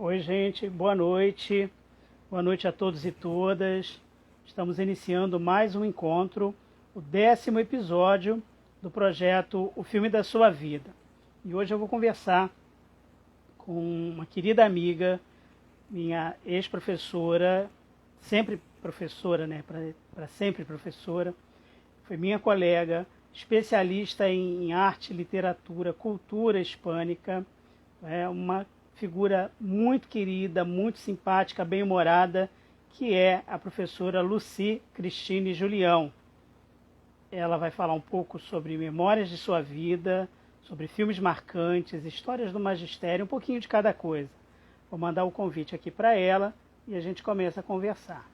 Oi, gente, boa noite. Boa noite a todos e todas. Estamos iniciando mais um encontro, o 10º episódio do projeto O Filme da Sua Vida. E hoje eu vou conversar com uma querida amiga, minha ex-professora, sempre professora, né? Para sempre professora. Foi minha colega, especialista em arte, literatura, cultura hispânica, uma figura muito querida, muito simpática, bem-humorada, que é a professora Lucy Cristine Julião. Ela vai falar um pouco sobre memórias de sua vida, sobre filmes marcantes, histórias do magistério, um pouquinho de cada coisa. Vou mandar o convite aqui para ela e a gente começa a conversar.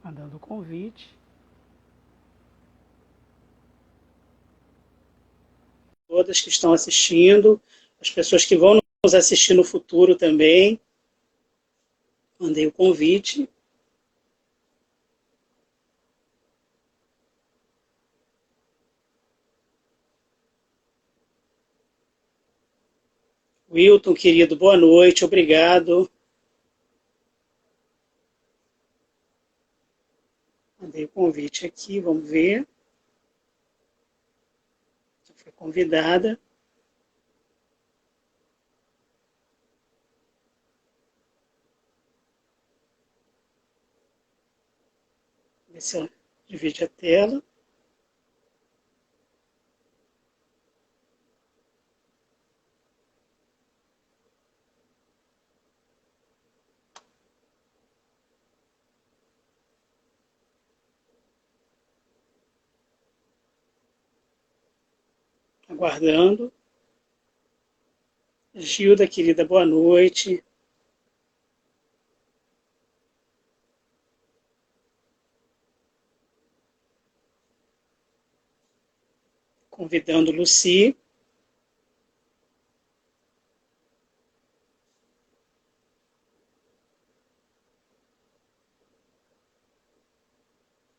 Mandando o convite. Todas que estão assistindo, as pessoas que vão nos assistir no futuro também. Mandei o convite. Wilton, querido, boa noite, obrigado. Mandei o convite aqui, vamos ver. Já foi convidada. Ver se eu divide a tela. Aguardando. Gilda, querida, boa noite. Convidando Lucy.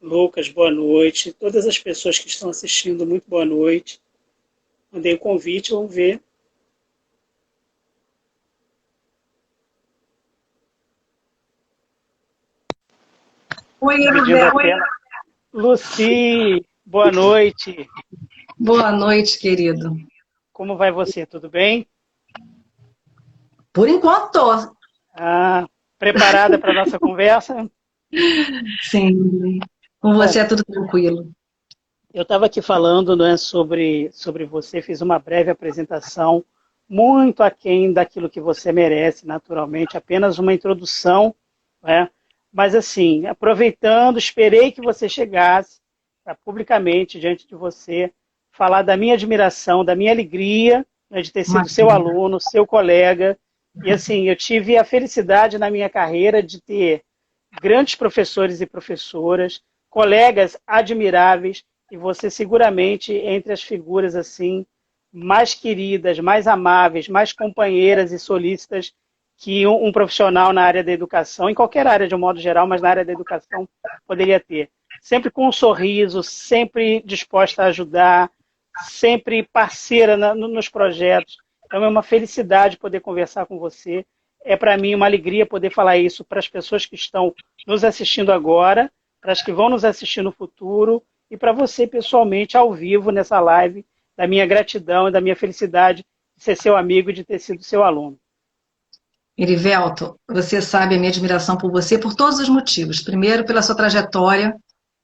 Lucas, boa noite. Todas as pessoas que estão assistindo, muito boa noite. Mandei o convite, vamos ver. Oi, Dividindo a Isabel. tela. Lucy, boa noite. Boa noite, querido. Como vai você? Tudo bem? Por enquanto, tô. Preparada para a nossa conversa? Sim. Com Bom, você é tudo tranquilo. eu estava aqui falando, né, sobre você, fiz uma breve apresentação, muito aquém daquilo que você merece, naturalmente, apenas uma introdução, né? Mas assim, aproveitando, esperei que você chegasse para publicamente, diante de você, falar da minha admiração, da minha alegria, né, de ter sido seu Imagina. aluno, seu colega, e assim, eu tive a felicidade na minha carreira de ter grandes professores e professoras, colegas admiráveis, e você seguramente entre as figuras assim mais queridas, mais amáveis, mais companheiras e solícitas que um profissional na área da educação, em qualquer área de um modo geral, mas na área da educação poderia ter. Sempre com um sorriso, sempre disposta a ajudar, sempre parceira nos projetos. Então é uma felicidade poder conversar com você. É para mim uma alegria poder falar isso para as pessoas que estão nos assistindo agora, para as que vão nos assistir no futuro, e para você pessoalmente, ao vivo, nessa live, da minha gratidão e da minha felicidade de ser seu amigo e de ter sido seu aluno. Erivelto, você sabe a minha admiração por você por todos os motivos. Primeiro, pela sua trajetória,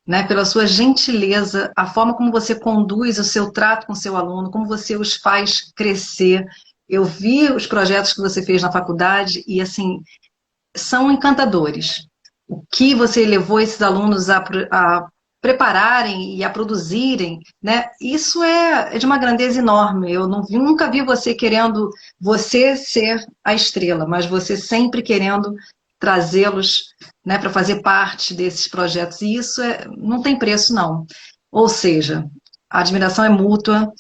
né, pela sua gentileza, a forma como você conduz o seu trato com o seu aluno, como você os faz crescer. Eu vi os projetos que você fez na faculdade e, assim, são encantadores. O que você levou esses alunos a prepararem e a produzirem, né? Isso é de uma grandeza enorme. Eu nunca vi você querendo você ser a estrela, mas você sempre querendo trazê-los, né, para fazer parte desses projetos. E isso não tem preço, não. Ou seja, a admiração é mútua.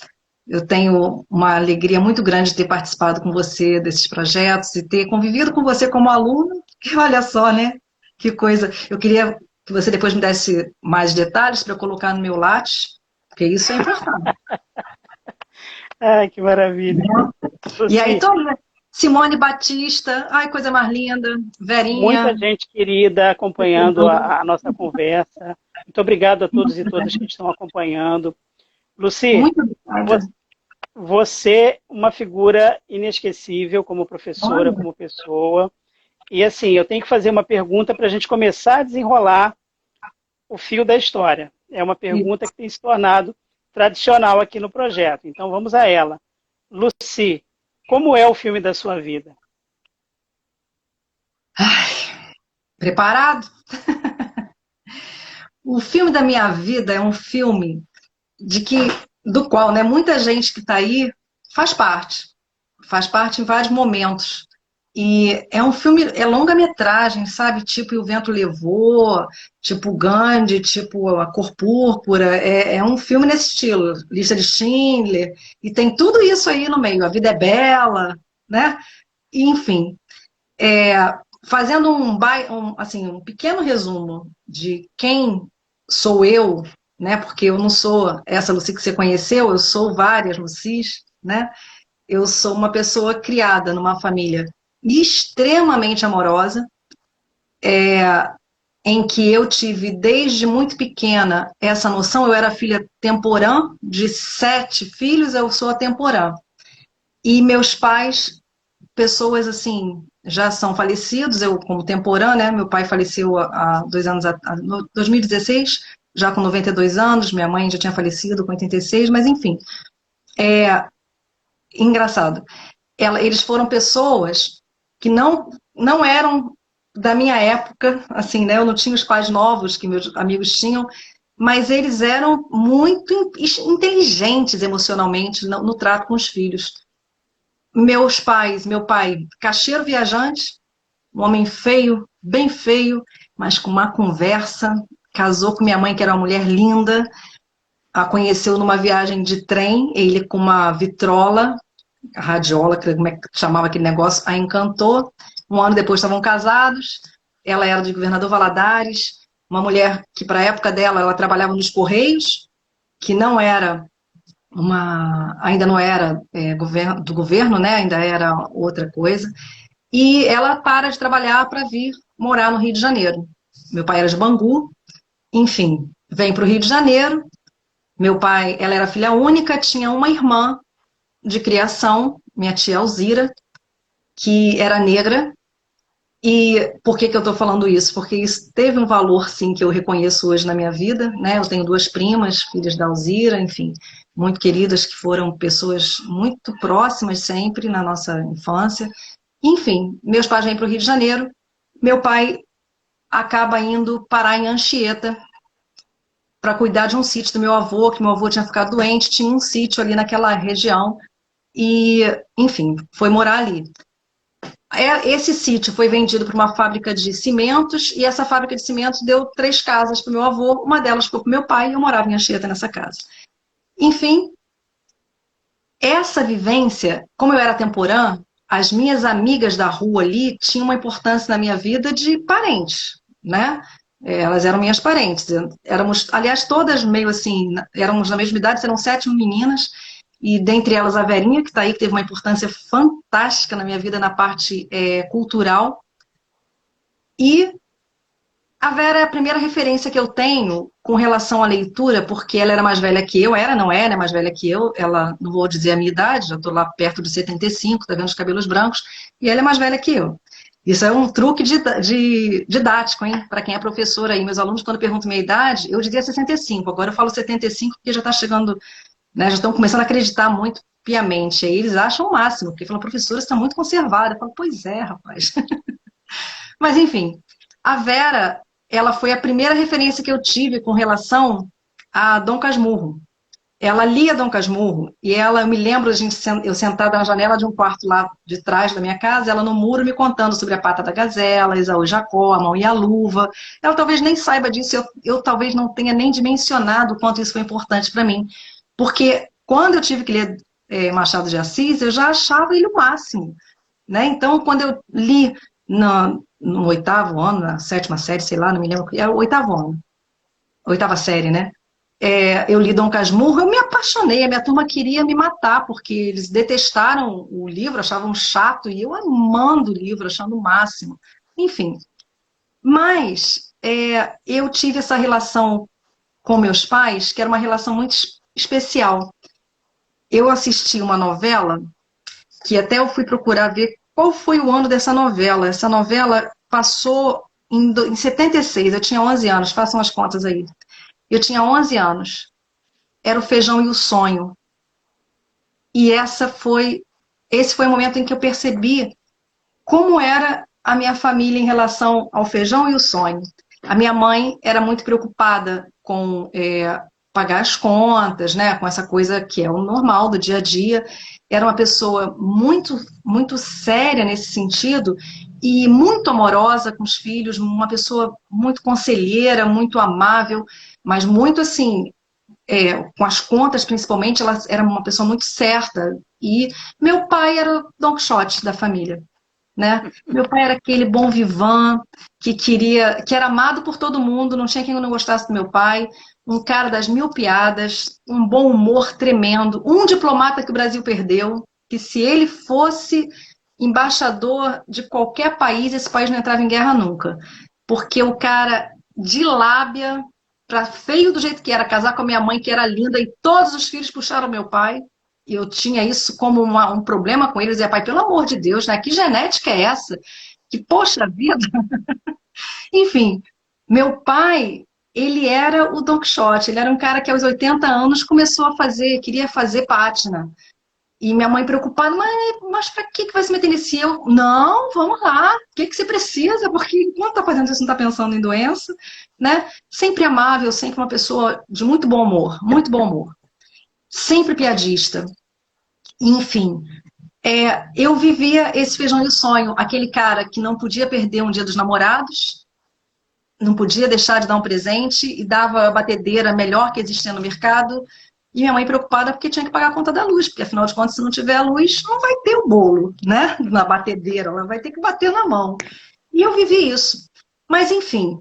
Eu tenho uma alegria muito grande de ter participado com você desses projetos e ter convivido com você como aluno, que olha só, né? Que coisa. Eu queria que você depois me desse mais detalhes para eu colocar no meu Lattes, porque isso é importante. Ai, que maravilha. E aí, Luci, Simone Batista, ai, coisa mais linda, muita Verinha. gente querida acompanhando a nossa conversa. Muito obrigado a todos e todas que estão acompanhando. Luci, Muito obrigada. você, uma figura inesquecível como professora, Olha, como pessoa. E assim, eu tenho que fazer uma pergunta para a gente começar a desenrolar o fio da história. É uma pergunta que tem se tornado tradicional aqui no projeto. Então vamos a ela. Luci, como é o filme da sua vida? preparado? O filme da minha vida é um filme de que, do qual, né, muita gente que está aí faz parte em vários momentos. E é um filme, é longa-metragem, sabe? Tipo E o Vento Levou, tipo Gandhi, tipo A Cor Púrpura. É um filme nesse estilo, Lista de Schindler. E tem tudo isso aí no meio. A Vida é Bela, né? E, enfim, fazendo assim, um pequeno resumo de quem sou eu, né? Porque eu não sou essa Lucy que você conheceu, eu sou várias Lucis, né? Eu sou uma pessoa criada numa família extremamente amorosa, em que eu tive desde muito pequena essa noção. Eu era filha temporã, de 7 filhos, eu sou a temporã. E meus pais, pessoas assim, já são falecidos, eu como temporã, né? Meu pai faleceu há 2 anos, 2016, já com 92 anos, minha mãe já tinha falecido com 86, mas enfim, é engraçado. Eles foram pessoas que não eram da minha época, assim, né? Eu não tinha os pais novos que meus amigos tinham, mas eles eram muito inteligentes emocionalmente no trato com os filhos. Meu pai, caixeiro viajante, um homem feio, bem feio, mas com uma conversa, casou com minha mãe, que era uma mulher linda, a conheceu numa viagem de trem, ele com uma vitrola, a radiola, como é que chamava aquele negócio, a encantou. Um ano depois estavam casados, ela era de Governador Valadares, uma mulher que para a época dela, ela trabalhava nos Correios, que não era ainda não era do governo, né? Ainda era outra coisa. E ela para de trabalhar para vir morar no Rio de Janeiro. Meu pai era de Bangu, enfim, vem para o Rio de Janeiro. Meu pai, ela era filha única, tinha uma irmã de criação, minha tia Alzira, que era negra. E por que eu estou falando isso? Porque isso teve um valor, sim, que eu reconheço hoje na minha vida, né? Eu tenho 2 primas, filhas da Alzira, enfim, muito queridas, que foram pessoas muito próximas sempre na nossa infância. Enfim, meus pais vêm para o Rio de Janeiro, meu pai acaba indo parar em Anchieta para cuidar de um sítio do meu avô, que meu avô tinha ficado doente, tinha um sítio ali naquela região, e, enfim, foi morar ali. Esse sítio foi vendido para uma fábrica de cimentos, e essa fábrica de cimentos deu 3 casas para o meu avô, uma delas ficou para o meu pai, e eu morava em Anchieta nessa casa. Enfim, essa vivência, como eu era temporã, as minhas amigas da rua ali tinham uma importância na minha vida de parentes, né? Elas eram minhas parentes. Éramos, aliás, todas meio assim, éramos na mesma idade, eram 7 meninas, e dentre elas a Verinha, que está aí, que teve uma importância fantástica na minha vida na parte cultural. E a Vera é a primeira referência que eu tenho com relação à leitura, porque ela era mais velha que eu, não era, é mais velha que eu, ela, não vou dizer a minha idade, já estou lá perto de 75, tá vendo os cabelos brancos, e ela é mais velha que eu. Isso é um truque didático, hein? Para quem é professor aí, meus alunos, quando perguntam minha idade, eu diria 65, agora eu falo 75 porque já está chegando, né, já estão começando a acreditar muito piamente, aí eles acham o máximo, porque falam, professora, você está muito conservada. Eu falo, pois é, rapaz. Mas, enfim, a Vera, ela foi a primeira referência que eu tive com relação a Dom Casmurro. Ela lia Dom Casmurro e ela, eu me lembro, eu sentada na janela de um quarto lá de trás da minha casa, ela no muro me contando sobre a pata da gazela, Esaú e Jacó, a mão e a luva. Ela talvez nem saiba disso, eu talvez não tenha nem dimensionado o quanto isso foi importante para mim. Porque quando eu tive que ler Machado de Assis, eu já achava ele o máximo, né? Então, quando eu li no oitavo ano, na sétima série, sei lá, não me lembro, é o oitavo ano, oitava série, né? Eu li Dom Casmurro, eu me apaixonei, a minha turma queria me matar, porque eles detestaram o livro, achavam chato, e eu amando o livro, achando o máximo. Enfim, mas eu tive essa relação com meus pais, que era uma relação muito especial. Eu assisti uma novela, que até eu fui procurar ver qual foi o ano dessa novela. Essa novela passou em 76, eu tinha 11 anos, façam as contas aí. Eu tinha 11 anos. Era o Feijão e o Sonho. E esse foi o momento em que eu percebi como era a minha família em relação ao feijão e o sonho. A minha mãe era muito preocupada com pagar as contas, né, com essa coisa que é o normal do dia a dia. Era uma pessoa muito, muito séria nesse sentido e muito amorosa com os filhos, uma pessoa muito conselheira, muito amável, mas muito assim, com as contas principalmente, ela era uma pessoa muito certa. E meu pai era o Don Quixote da família, né? Meu pai era aquele bom vivant que era amado por todo mundo, não tinha quem não gostasse do meu pai, um cara das mil piadas, um bom humor tremendo, um diplomata que o Brasil perdeu, que se ele fosse embaixador de qualquer país, esse país não entrava em guerra nunca, porque o cara de lábia, para feio do jeito que era, casar com a minha mãe que era linda e todos os filhos puxaram meu pai. E eu tinha isso como um problema com eles. Eu dizia, pai, pelo amor de Deus, né? Que genética é essa? Que, poxa vida! Enfim, meu pai, ele era o Don Quixote. Ele era um cara que aos 80 anos queria fazer pátina. E minha mãe preocupada, mas para que vai se meter nisso? Eu, não, vamos lá, o que você precisa? Porque enquanto está fazendo isso, não está pensando em doença, né? Sempre amável, sempre uma pessoa de muito bom humor, muito bom humor. Sempre piadista. Enfim, eu vivia esse feijão e o sonho, aquele cara que não podia perder um dia dos namorados, não podia deixar de dar um presente e dava a batedeira melhor que existia no mercado. E minha mãe preocupada porque tinha que pagar a conta da luz, porque afinal de contas, se não tiver a luz, não vai ter o bolo, né? Na batedeira, ela vai ter que bater na mão. E eu vivi isso. Mas, enfim,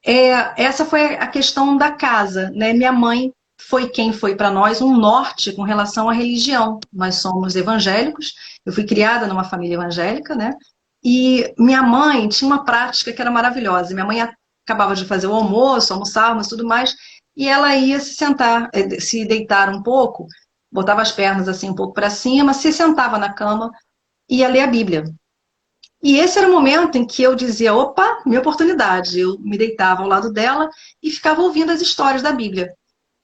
essa foi a questão da casa, né? Minha mãe foi quem foi para nós um norte com relação à religião. Nós somos evangélicos, eu fui criada numa família evangélica, né? E minha mãe tinha uma prática que era maravilhosa. Minha mãe acabava de fazer o almoço, almoçávamos e tudo mais, e ela ia se sentar, se deitar um pouco, botava as pernas assim um pouco para cima, se sentava na cama e ia ler a Bíblia. E esse era o momento em que eu dizia, opa, minha oportunidade. Eu me deitava ao lado dela e ficava ouvindo as histórias da Bíblia.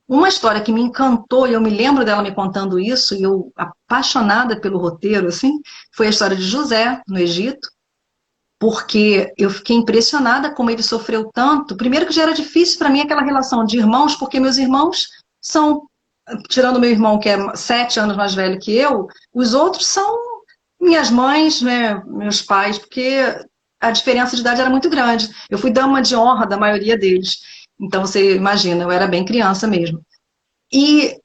Uma história que me encantou, e eu me lembro dela me contando isso, e eu, apaixonada pelo roteiro, assim, foi a história de José, no Egito, porque eu fiquei impressionada como ele sofreu tanto. Primeiro que já era difícil para mim aquela relação de irmãos, porque meus irmãos são, tirando meu irmão que é 7 anos mais velho que eu, os outros são minhas mães, né, meus pais, porque a diferença de idade era muito grande. Eu fui dama de honra da maioria deles. Então você imagina, eu era bem criança mesmo. E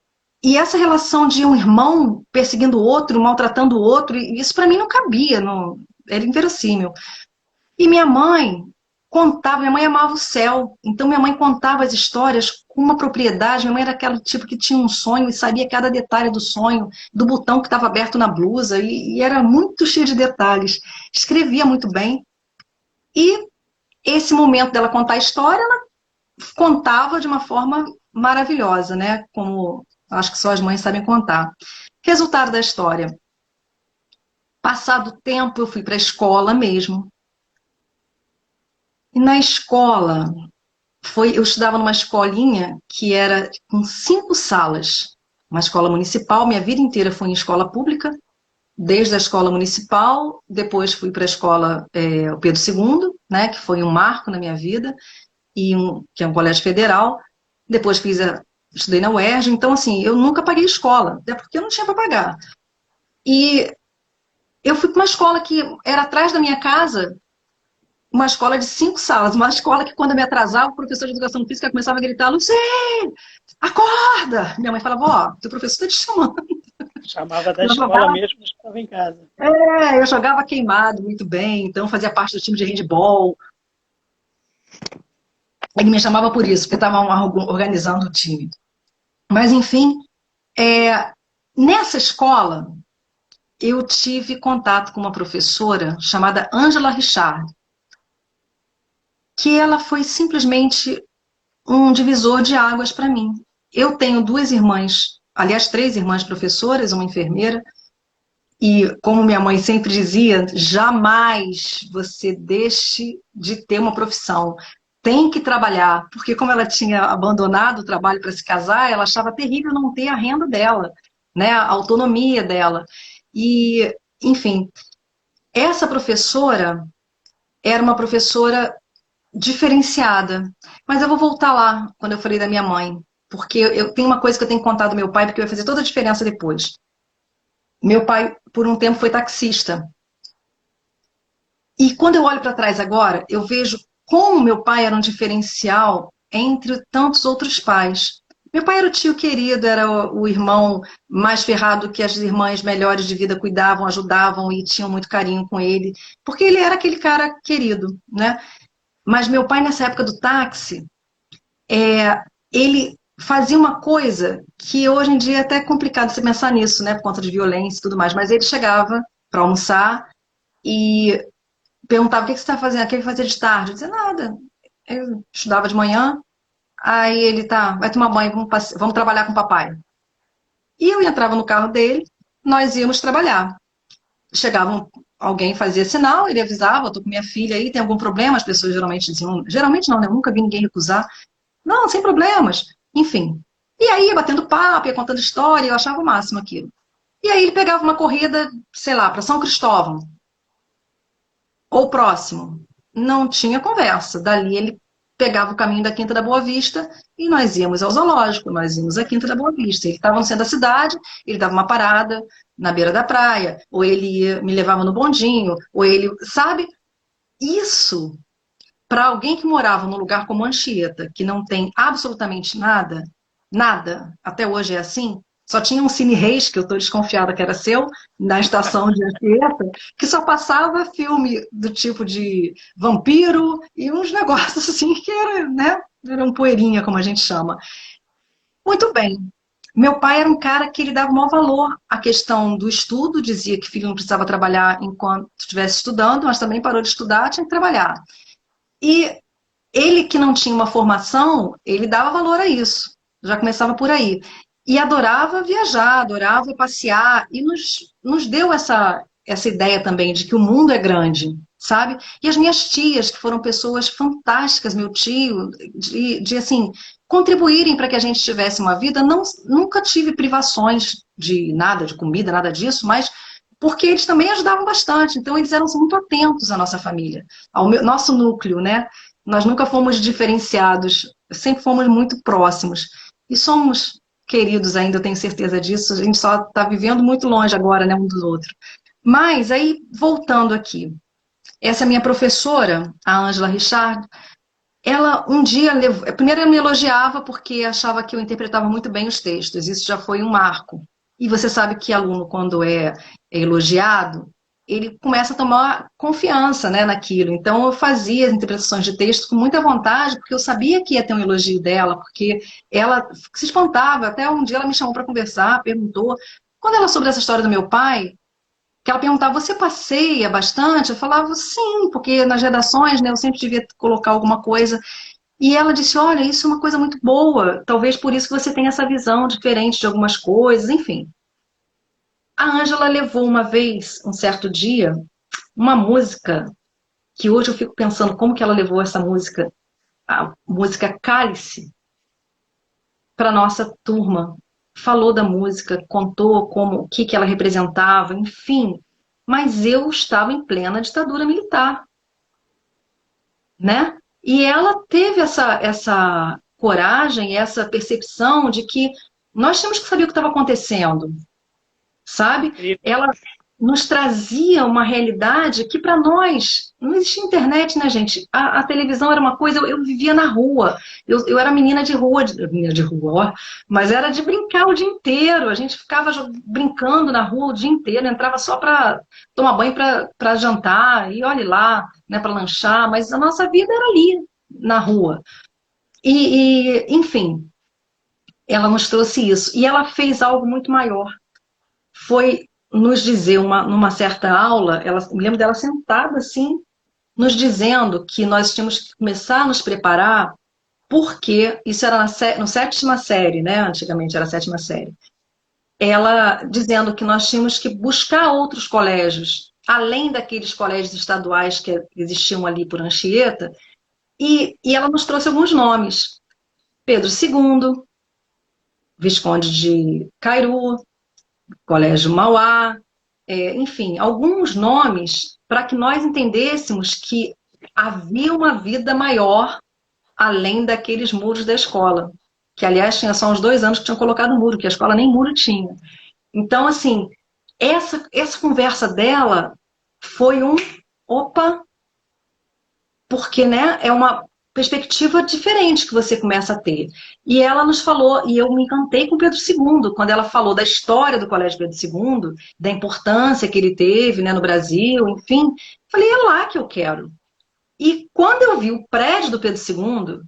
essa relação de um irmão perseguindo o outro, maltratando o outro, isso para mim não cabia, não, era inverossímil. E minha mãe amava o céu, então minha mãe contava as histórias com uma propriedade. Minha mãe era aquele tipo que tinha um sonho e sabia cada detalhe do sonho, do botão que estava aberto na blusa, e era muito cheio de detalhes. Escrevia muito bem. E esse momento dela contar a história, ela contava de uma forma maravilhosa, né? Como acho que só as mães sabem contar. Resultado da história. Passado o tempo, eu fui para a escola mesmo. E na escola, eu estudava numa escolinha que era com 5 salas. Uma escola municipal, minha vida inteira foi em escola pública, desde a escola municipal, depois fui para a escola o Pedro II, né, que foi um marco na minha vida, que é um colégio federal. Depois estudei na UERJ, então assim, eu nunca paguei escola, até porque eu não tinha para pagar. E eu fui para uma escola que era atrás da minha casa, uma escola de 5 salas, uma escola que quando eu me atrasava, o professor de educação física começava a gritar, Lucy, acorda! Minha mãe falava, ó, teu professor está te chamando. Chamava da escola mesmo, mas estava em casa. Eu jogava queimado muito bem, então fazia parte do time de handball. Ele me chamava por isso, porque estava organizando o time. Mas, enfim, nessa escola, eu tive contato com uma professora chamada Ângela Richard, que ela foi simplesmente um divisor de águas para mim. Eu tenho duas irmãs, aliás, três irmãs professoras, uma enfermeira, e como minha mãe sempre dizia, jamais você deixe de ter uma profissão. Tem que trabalhar, porque como ela tinha abandonado o trabalho para se casar, ela achava terrível não ter a renda dela, né, a autonomia dela. E, enfim, essa professora era uma professora diferenciada. Mas eu vou voltar lá, quando eu falei da minha mãe, porque eu tenho uma coisa que eu tenho que contar do meu pai, porque vai fazer toda a diferença depois. Meu pai, por um tempo, foi taxista. E quando eu olho para trás agora, eu vejo como meu pai era um diferencial entre tantos outros pais. Meu pai era o tio querido, era o irmão mais ferrado que as irmãs melhores de vida cuidavam, ajudavam e tinham muito carinho com ele, porque ele era aquele cara querido, né? Mas meu pai, nessa época do táxi, ele fazia uma coisa que hoje em dia é até complicado você pensar nisso, né? Por conta de violência e tudo mais. Mas ele chegava para almoçar e perguntava: o que você está fazendo? O que você vai fazer de tarde? Eu dizia: nada. Eu estudava de manhã. Aí ele: tá, vai tomar banho, vamos trabalhar com o papai. E eu entrava no carro dele, nós íamos trabalhar. Chegava alguém, fazia sinal, ele avisava: eu tô com minha filha aí, tem algum problema? As pessoas geralmente diziam, geralmente não, né? Eu nunca vi ninguém recusar. Não, sem problemas. Enfim. E aí, ia batendo papo, ia contando história, eu achava o máximo aquilo. E aí ele pegava uma corrida, sei lá, para São Cristóvão, ou próximo. Não tinha conversa. Dali ele pegava o caminho da Quinta da Boa Vista e nós íamos ao zoológico, nós íamos à Quinta da Boa Vista. Ele estava no centro da cidade, ele dava uma parada na beira da praia, ou ele me levava no bondinho, ou ele, sabe? Isso, para alguém que morava num lugar como Anchieta, que não tem absolutamente nada, nada, até hoje é assim, só tinha um Cine Reis, que eu estou desconfiada que era seu, na estação de Anchieta, que só passava filme do tipo de vampiro e uns negócios assim que era, né, era um poeirinha, como a gente chama. Muito bem. Meu pai era um cara que ele dava o maior valor à questão do estudo, dizia que filho não precisava trabalhar enquanto estivesse estudando, mas também parou de estudar, tinha que trabalhar. E ele que não tinha uma formação, ele dava valor a isso. Já começava por aí. E adorava viajar, adorava passear, e nos deu essa ideia também de que o mundo é grande, sabe? E as minhas tias, que foram pessoas fantásticas, meu tio, de assim, contribuírem para que a gente tivesse uma vida, nunca tive privações de nada, de comida, nada disso, mas porque eles também ajudavam bastante, então eles eram muito atentos à nossa família, ao nosso núcleo, né? Nós nunca fomos diferenciados, sempre fomos muito próximos. E somos queridos ainda, eu tenho certeza disso, a gente só está vivendo muito longe agora, né, um do outro. Mas aí, voltando aqui, essa minha professora, a Ângela Richard, ela um dia, primeiro ela me elogiava porque achava que eu interpretava muito bem os textos, isso já foi um marco. E você sabe que aluno, quando é elogiado, ele começa a tomar confiança, né, naquilo. Então eu fazia as interpretações de texto com muita vontade, porque eu sabia que ia ter um elogio dela, porque ela se espantava. Até um dia ela me chamou para conversar, perguntou. Quando ela soube dessa história do meu pai, que ela perguntava: você passeia bastante? Eu falava: sim, porque nas redações, né, eu sempre devia colocar alguma coisa. E ela disse: olha, isso é uma coisa muito boa, talvez por isso que você tenha essa visão diferente de algumas coisas, enfim. A Ângela levou uma vez, um certo dia, uma música, que hoje eu fico pensando como que ela levou essa música, a música Cálice, para nossa turma. Falou da música, contou como, o que ela representava, enfim. Mas eu estava em plena ditadura militar, né? E ela teve essa coragem, essa percepção de que nós tínhamos que saber o que estava acontecendo, sabe? E Ela nos trazia uma realidade que para nós não existia internet, né, gente? A televisão era uma coisa, eu vivia na rua, eu era menina de rua, ó, mas era de brincar o dia inteiro, a gente ficava brincando na rua o dia inteiro, entrava só para tomar banho para jantar, e olhe lá, né, para lanchar, mas a nossa vida era ali, na rua. Enfim, ela nos trouxe isso, e ela fez algo muito maior, foi nos dizer, numa certa aula, me lembro dela sentada assim, nos dizendo que nós tínhamos que começar a nos preparar, porque isso era na sétima série, né? Antigamente era a sétima série. Ela dizendo que nós tínhamos que buscar outros colégios, além daqueles colégios estaduais que existiam ali por Anchieta, e ela nos trouxe alguns nomes. Pedro II, Visconde de Cairu, Colégio Mauá, enfim, alguns nomes para que nós entendêssemos que havia uma vida maior além daqueles muros da escola. Que, aliás, tinha só uns 2 anos que tinham colocado muro, que a escola nem muro tinha. Então, assim, essa conversa dela foi opa, porque, né, é uma perspectiva diferente que você começa a ter. E ela nos falou, e eu me encantei com Pedro II, quando ela falou da história do Colégio Pedro II, da importância que ele teve, né, no Brasil, enfim. Falei, é lá que eu quero. E quando eu vi o prédio do Pedro II,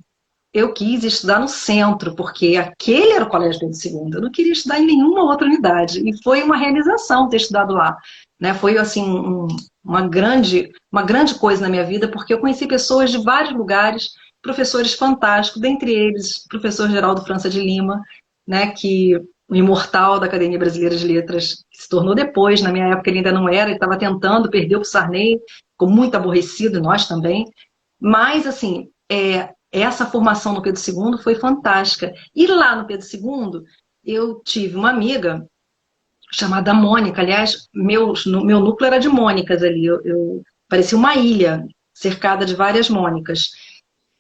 eu quis estudar no centro, porque aquele era o Colégio Pedro II. Eu não queria estudar em nenhuma outra unidade. E foi uma realização ter estudado lá. Né? Foi assim uma grande coisa na minha vida, porque eu conheci pessoas de vários lugares, professores fantásticos, dentre eles o professor Geraldo França de Lima, né, que o imortal da Academia Brasileira de Letras, que se tornou depois, na minha época ele ainda não era, ele estava tentando, perdeu para o Sarney, ficou muito aborrecido, e nós também. Mas, assim, essa formação no Pedro II foi fantástica. E lá no Pedro II, eu tive uma amiga chamada Mônica. Aliás, meu núcleo era de Mônicas ali. Eu parecia uma ilha cercada de várias Mônicas.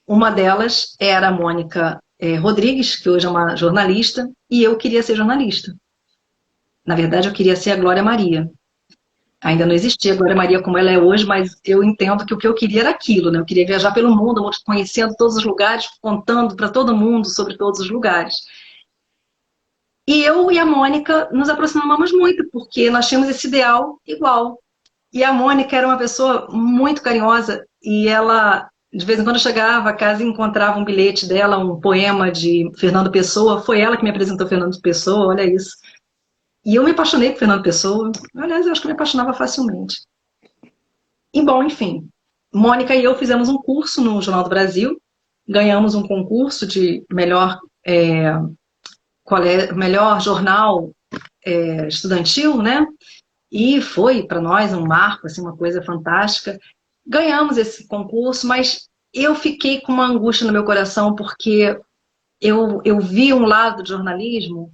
Uma delas era a Mônica Rodrigues, que hoje é uma jornalista, e eu queria ser jornalista. Na verdade, eu queria ser a Glória Maria. Ainda não existia a Glória Maria como ela é hoje, mas eu entendo que o que eu queria era aquilo, né? Eu queria viajar pelo mundo, conhecendo todos os lugares, contando para todo mundo sobre todos os lugares. E eu e a Mônica nos aproximamos muito, porque nós tínhamos esse ideal igual. E a Mônica era uma pessoa muito carinhosa, e ela, de vez em quando, chegava a casa e encontrava um bilhete dela, um poema de Fernando Pessoa. Foi ela que me apresentou Fernando Pessoa, olha isso. E eu me apaixonei por Fernando Pessoa. Aliás, eu acho que eu me apaixonava facilmente. E, bom, enfim, Mônica e eu fizemos um curso no Jornal do Brasil, ganhamos um concurso de melhor jornal estudantil, né? E foi para nós um marco, assim, uma coisa fantástica. Ganhamos esse concurso, mas eu fiquei com uma angústia no meu coração, porque eu vi um lado do jornalismo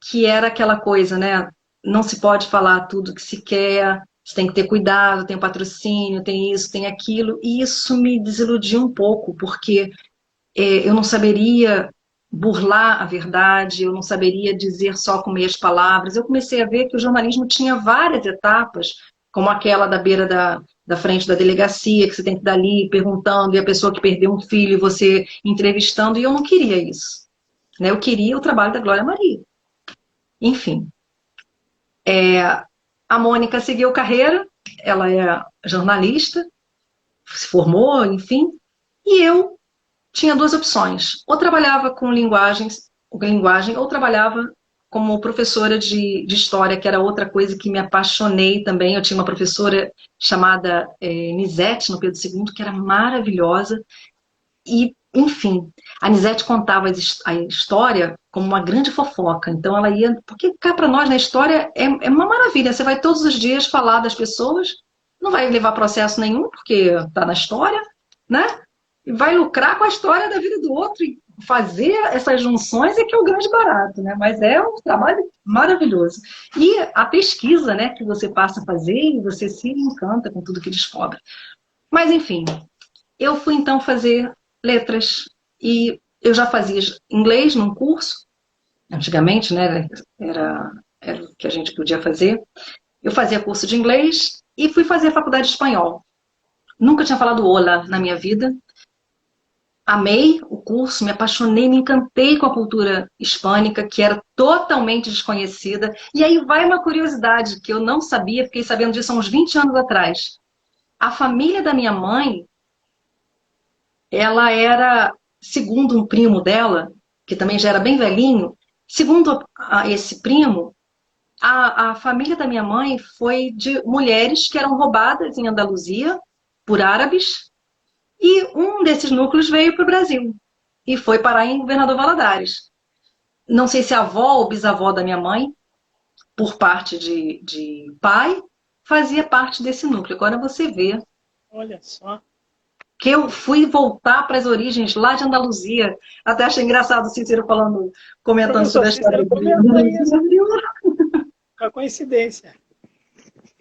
que era aquela coisa, né? Não se pode falar tudo que se quer, você tem que ter cuidado, tem o patrocínio, tem isso, tem aquilo. E isso me desiludiu um pouco, porque eu não saberia burlar a verdade, eu não saberia dizer só com meias palavras. Eu comecei a ver que o jornalismo tinha várias etapas, como aquela da beira da frente da delegacia, que você tem que ir dali perguntando, e a pessoa que perdeu um filho, você entrevistando, e eu não queria isso. Né? Eu queria o trabalho da Glória Maria. Enfim, a Mônica seguiu carreira, ela é jornalista, se formou, enfim, e eu tinha duas opções. Ou trabalhava com linguagem, ou trabalhava como professora de história, que era outra coisa que me apaixonei também. Eu tinha uma professora chamada Nisete, no Pedro II, que era maravilhosa. E, enfim, a Nisete contava a história como uma grande fofoca. Então ela ia... Porque cá para nós, na história, é uma maravilha. Você vai todos os dias falar das pessoas, não vai levar processo nenhum, porque está na história, né? E vai lucrar com a história da vida do outro. E fazer essas junções é que é o grande barato, né? Mas é um trabalho maravilhoso. E a pesquisa, né, que você passa a fazer, e você se encanta com tudo que descobre. Mas, enfim, eu fui então fazer letras, e eu já fazia inglês num curso, antigamente, né, era o que a gente podia fazer, Eu fazia curso de inglês e fui fazer faculdade de espanhol. Nunca tinha falado olá na minha vida. Amei o curso, me apaixonei, me encantei com a cultura hispânica, que era totalmente desconhecida. E aí vai uma curiosidade que eu não sabia, fiquei sabendo disso há uns 20 anos atrás. A família da minha mãe, ela era, segundo um primo dela, que também já era bem velhinho, segundo esse primo, a família da minha mãe foi de mulheres que eram roubadas em Andaluzia por árabes, e um desses núcleos veio para o Brasil e foi parar em Governador Valadares. Não sei se a avó ou bisavó da minha mãe, por parte de pai, fazia parte desse núcleo. Agora você vê. Olha só. Que eu fui voltar para as origens lá de Andaluzia. Até achei engraçado o Cícero falando, comentando sobre a história comentou uma coincidência.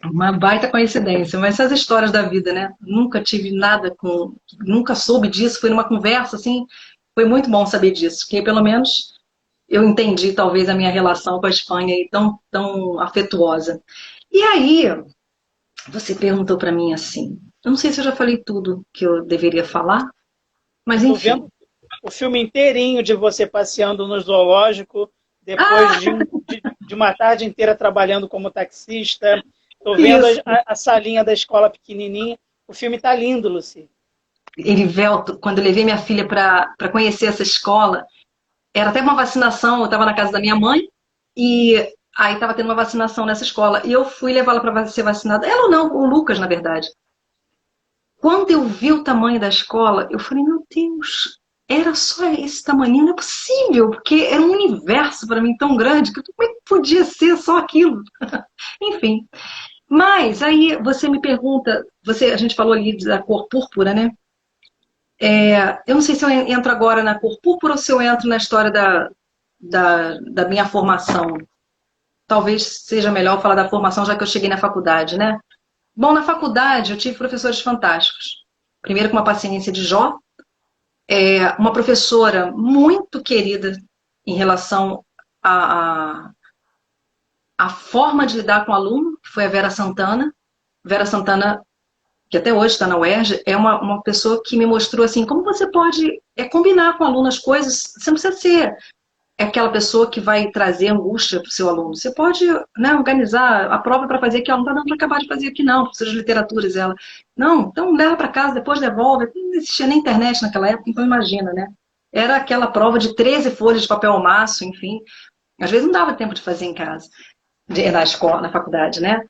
Uma baita coincidência, mas essas histórias da vida, né? Nunca tive nada com. Nunca soube disso, foi numa conversa, assim. Foi muito bom saber disso, porque pelo menos eu entendi, talvez, a minha relação com a Espanha aí tão afetuosa. E aí, você perguntou para mim assim. Eu não sei se eu já falei tudo que eu deveria falar, mas Estou enfim. vendo o filme inteirinho de você passeando no zoológico, depois de uma tarde inteira trabalhando como taxista. Estou vendo a salinha da escola pequenininha. O filme está lindo, Lucy. Erivelto, quando eu levei minha filha para conhecer essa escola, era até uma vacinação, eu estava na casa da minha mãe, e aí estava tendo uma vacinação nessa escola, e eu fui levá-la para ser vacinada. Ela ou não, o Lucas, na verdade. Quando eu vi o tamanho da escola, eu falei, meu Deus, era só esse tamanho, não é possível, porque era um universo para mim tão grande, que como é que podia ser só aquilo? Enfim. Mas aí você me pergunta, a gente falou ali da cor púrpura, né? Eu não sei se eu entro agora na cor púrpura ou se eu entro na história da minha formação. Talvez seja melhor falar da formação, já que eu cheguei na faculdade, né? Bom, na faculdade eu tive professores fantásticos. Primeiro com uma paciência de Jó, uma professora muito querida em relação à forma de lidar com o aluno, que foi a Vera Santana. Vera Santana, que até hoje está na UERJ, é uma pessoa que me mostrou assim, como você pode combinar com o aluno as coisas, você não precisa ser aquela pessoa que vai trazer angústia para o seu aluno. Você pode, né, organizar a prova para fazer que ela não está dando para acabar de fazer aqui não, professora de literaturas ela. Não, então leva para casa, depois devolve. Não existia nem internet naquela época, então imagina, né? Era aquela prova de 13 folhas de papel ao maço, enfim. Às vezes não dava tempo de fazer em casa, na escola, na faculdade, né?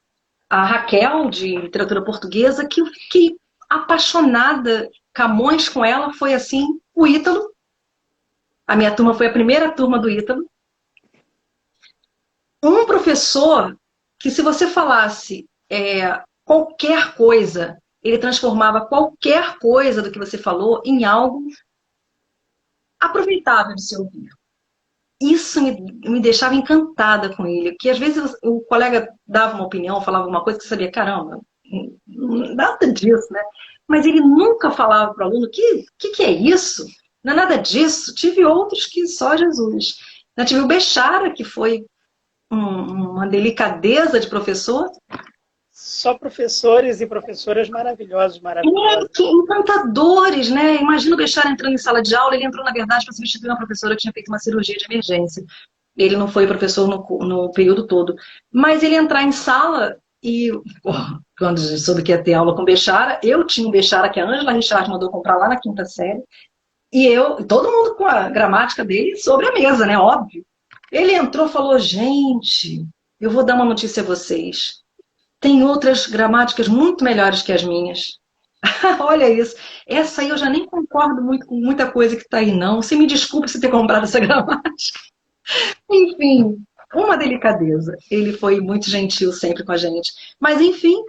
A Raquel, de literatura portuguesa, que eu fiquei apaixonada, Camões com ela, foi assim, o Ítalo. A minha turma foi a primeira turma do Ítalo. Um professor que, se você falasse qualquer coisa, ele transformava qualquer coisa do que você falou em algo aproveitável de se ouvir. Isso me deixava encantada com ele, que às vezes o colega dava uma opinião, falava uma coisa que você sabia, caramba, nada disso, né? Mas ele nunca falava para o aluno, que é isso? Não é nada disso. Tive outros que só Jesus. Eu tive o Bechara, que foi uma delicadeza de professor. Só professores e professoras maravilhosos, maravilhosos. Que encantadores, né? Imagina o Bechara entrando em sala de aula, ele entrou, na verdade, para substituir uma professora que tinha feito uma cirurgia de emergência. Ele não foi professor no período todo. Mas ele entrar em sala e, quando soube que ia ter aula com Bechara, eu tinha um Bechara que a Ângela Richard mandou comprar lá na quinta série, e todo mundo com a gramática dele sobre a mesa, né? Óbvio. Ele entrou e falou, gente, eu vou dar uma notícia a vocês. Tem outras gramáticas muito melhores que as minhas. Olha isso. Essa aí eu já nem concordo muito com muita coisa que está aí, não. Você me desculpe se ter comprado essa gramática. Enfim, uma delicadeza. Ele foi muito gentil sempre com a gente. Mas, enfim,